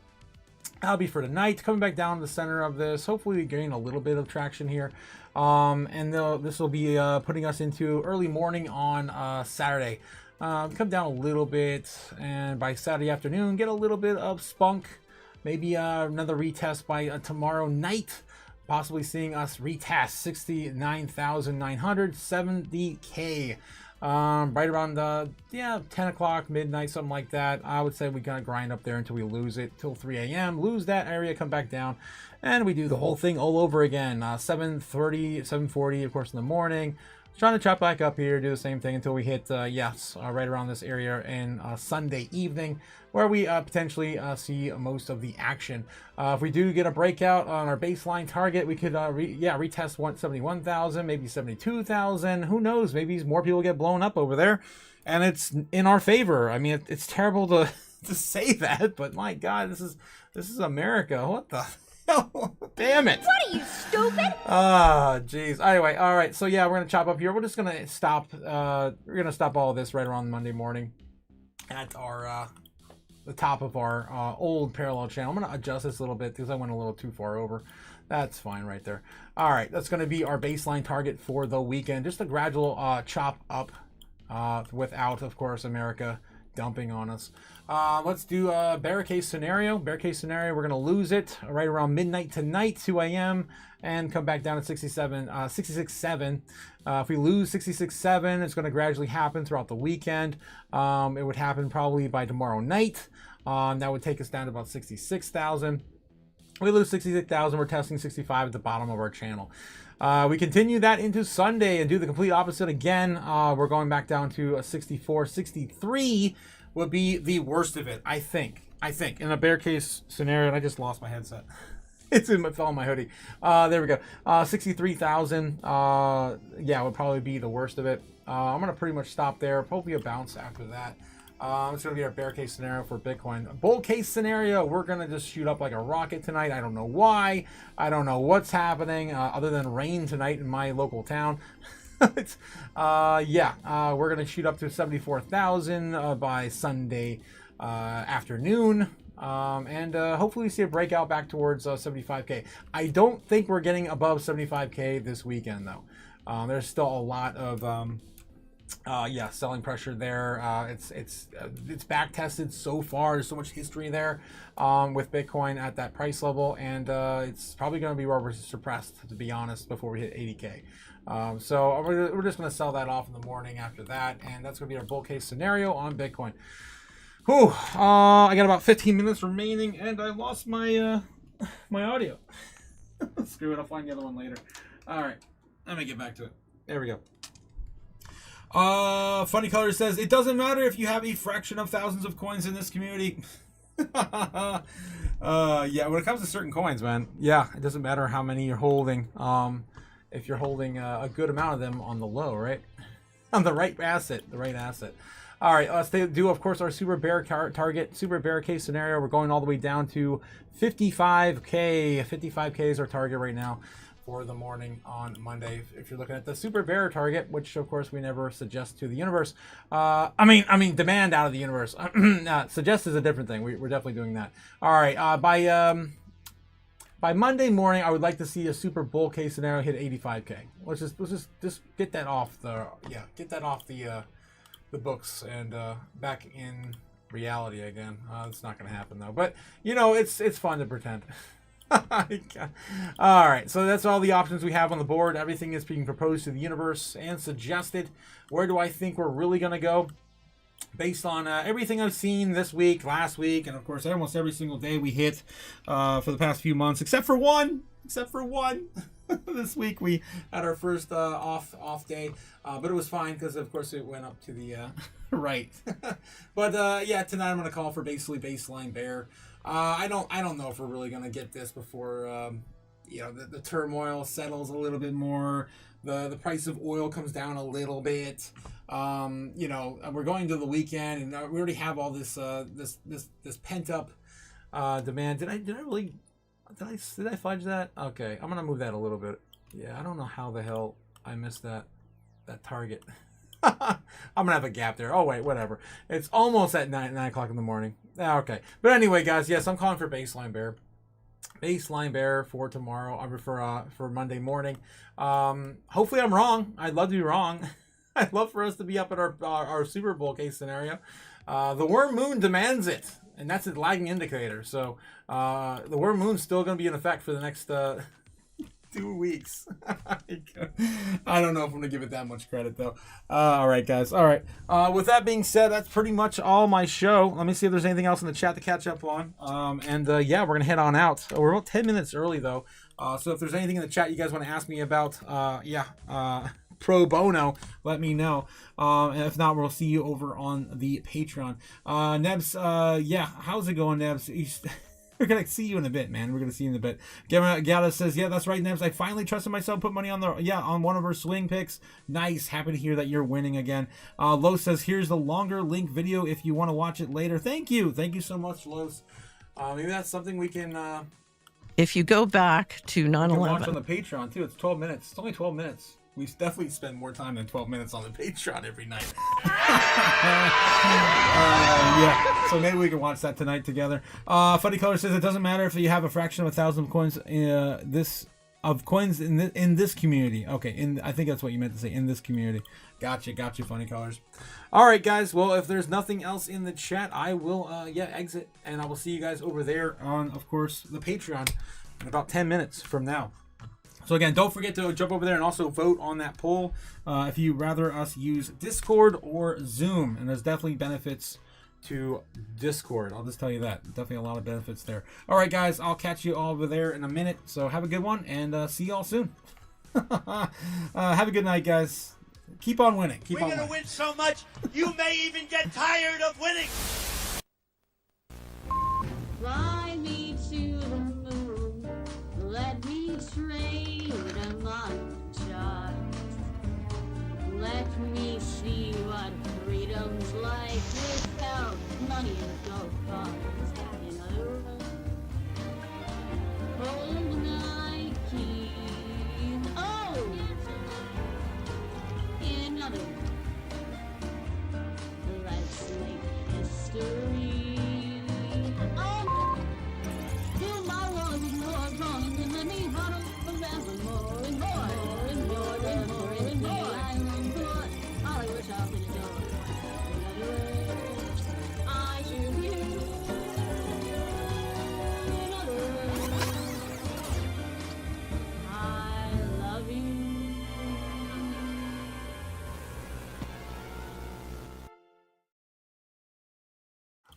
That'll be for tonight. Coming back down to the center of this. Hopefully we gain a little bit of traction here. And this will be putting us into early morning on Saturday. Come down a little bit, and by Saturday afternoon, get a little bit of spunk. Maybe another retest by tomorrow night. Possibly seeing us retest 69,970K. Right around 10 o'clock, midnight, something like that. I would say we gotta grind up there until we lose it, till 3 a.m. Lose that area, come back down, and we do the whole thing all over again. 7:30, 7:40, of course, in the morning. Trying to chop back up here, do the same thing until we hit right around this area in Sunday evening, where we potentially see most of the action. If we do get a breakout on our baseline target, we could retest 71,000, maybe 72,000. Who knows? Maybe more people get blown up over there, and it's in our favor. I mean, it's terrible to say that, but my God, this is America. What the? Damn it. What are you, stupid? Ah, jeez. Anyway, all right. So yeah, we're gonna chop up here. We're just gonna stop. We're gonna stop all of this right around Monday morning at our the top of our old parallel channel. I'm gonna adjust this a little bit because I went a little too far over. That's fine right there. All right, that's gonna be our baseline target for the weekend. Just a gradual chop up without, of course, America dumping on us. Let's do a bear case scenario. Bear case scenario, we're going to lose it right around midnight tonight, 2 a.m., and come back down to 66.7. If we lose 66.7, it's going to gradually happen throughout the weekend. It would happen probably by tomorrow night. That would take us down to about 66,000. We lose 66,000, we're testing 65 at the bottom of our channel. We continue that into Sunday and do the complete opposite again. We're going back down to a 64, 63 would be the worst of it, I think. In a bear case scenario, and I just lost my headset. It fell in my hoodie. There we go. 63,000, would probably be the worst of it. I'm going to pretty much stop there. Probably a bounce after that. It's going to be our bear case scenario for Bitcoin. Bull case scenario, we're going to just shoot up like a rocket tonight. I don't know why. I don't know what's happening other than rain tonight in my local town. We're going to shoot up to 74,000 by Sunday afternoon. And hopefully we see a breakout back towards 75K. I don't think we're getting above 75K this weekend, though. There's still a lot of... selling pressure there. It's back tested so far. There's so much history there with Bitcoin at that price level, and it's probably going to be where we're suppressed, to be honest, before we hit 80K. So we're just going to sell that off in the morning after that, and that's going to be our bull case scenario on Bitcoin. Whew, I got about 15 minutes remaining, and I lost my my audio. Screw it, I'll find the other one later. All right, let me get back to it. There we go. Funny Color says, it doesn't matter if you have a fraction of thousands of coins in this community. When it comes to certain coins, man, it doesn't matter how many you're holding. If you're holding a good amount of them on the low, right? On the right asset, All right, let's do, of course, our super bear target, super bear case scenario. We're going all the way down to 55K. 55K is our target right now for the morning on Monday. If you're looking at the super bear target, which of course we never suggest to the universe. I mean demand out of the universe. Suggest is a different thing. We're definitely doing that. All right. By Monday morning, I would like to see a super bull case scenario hit 85K. Let's just get that off the the books and back in reality again. It's not going to happen though. But you know, it's fun to pretend. All right, so that's all the options we have on the board. Everything is being proposed to the universe and suggested. Where do I think we're really going to go? Based on everything I've seen this week, last week, and of course almost every single day we hit for the past few months, except for one. except for one. This week we had our first off day, but it was fine because of course it went up to the right. But yeah, tonight I'm gonna call for basically baseline bear. I don't know if we're really gonna get this before you know the turmoil settles a little bit more. The price of oil comes down a little bit. You know, we're going to the weekend, and we already have all this this pent up demand. Did I fudge that? Okay, I'm gonna move that a little bit. Yeah, I don't know how the hell I missed that target. I'm gonna have a gap there. Oh wait, whatever. It's almost at 9 o'clock in the morning. Okay, but anyway, guys, yes, I'm calling for baseline bear. Baseline bear for tomorrow. For Monday morning. Hopefully I'm wrong. I'd love to be wrong. I'd love for us to be up at our Super Bowl case scenario. The worm moon demands it, and that's a lagging indicator. So the worm moon's still going to be in effect for the next 2 weeks. I don't know if I'm going to give it that much credit, though. All right, guys. All right. With that being said, that's pretty much all my show. Let me see if there's anything else in the chat to catch up on. Yeah, we're going to head on out. We're about 10 minutes early, though. So if there's anything in the chat you guys want to ask me about, pro bono, let me know. And if not, we'll see you over on the Patreon. Nebs, yeah, how's it going, Nebs? We're gonna see you in a bit, man. We're gonna see you in a bit. Gala says, yeah, that's right, Nebs. I finally trusted myself, put money on on one of our swing picks. Nice, happy to hear that you're winning again. Los says, here's the longer link video if you want to watch it later. Thank you so much, Los. Maybe that's something we can. If you go back to 9/11, watch on the Patreon too. It's 12 minutes. It's only 12 minutes. We definitely spend more time than 12 minutes on the Patreon every night. Yeah, so maybe we can watch that tonight together. Funny Color says it doesn't matter if you have a fraction of 1,000 coins. Coins in this community. Okay, I think that's what you meant to say. In this community. Gotcha, Funny Colors. All right, guys. Well, if there's nothing else in the chat, I will exit, and I will see you guys over there on, of course, the Patreon in about 10 minutes from now. So again, don't forget to jump over there and also vote on that poll if you rather us use Discord or Zoom. And there's definitely benefits to Discord. I'll just tell you that. Definitely a lot of benefits there. All right, guys. I'll catch you all over there in a minute. So have a good one, and see y'all soon. Have a good night, guys. Keep on winning. We're going to win so much, you may even get tired of winning. Fly me to the moon. Let me trade among the stars. Let me see what freedom's like without money and gold bars. In other words, hold my key. Oh! In other words, let's make history. Oh! Do my wrongs and your wrongs and let me huddle forever more and more and more and more and more. I want more. Hollywood shop in the door. In other words, I choose you. In other words, I love you.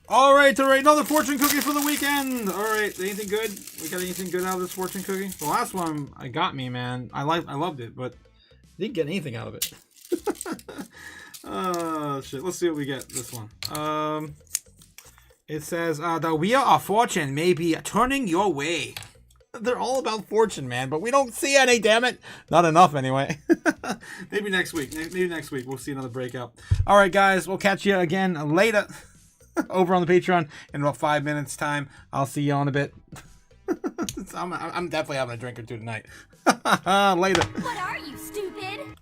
All right. Another fortune cookie for the weekend. All right. Anything good? We got anything good out of this fortune cookie? The last one I got me, man. I loved it, but didn't get anything out of it. Oh shit. Let's see what we get this one. It says the wheel of fortune may be turning your way. They're all about fortune, man, but we don't see any, damn it. Not enough, anyway. Maybe next week. Maybe next week we'll see another breakout. All right, guys. We'll catch you again later. Over on the Patreon in about 5 minutes time. I'll see you all in a bit. I'm definitely having a drink or two tonight. Later. What are you, stupid?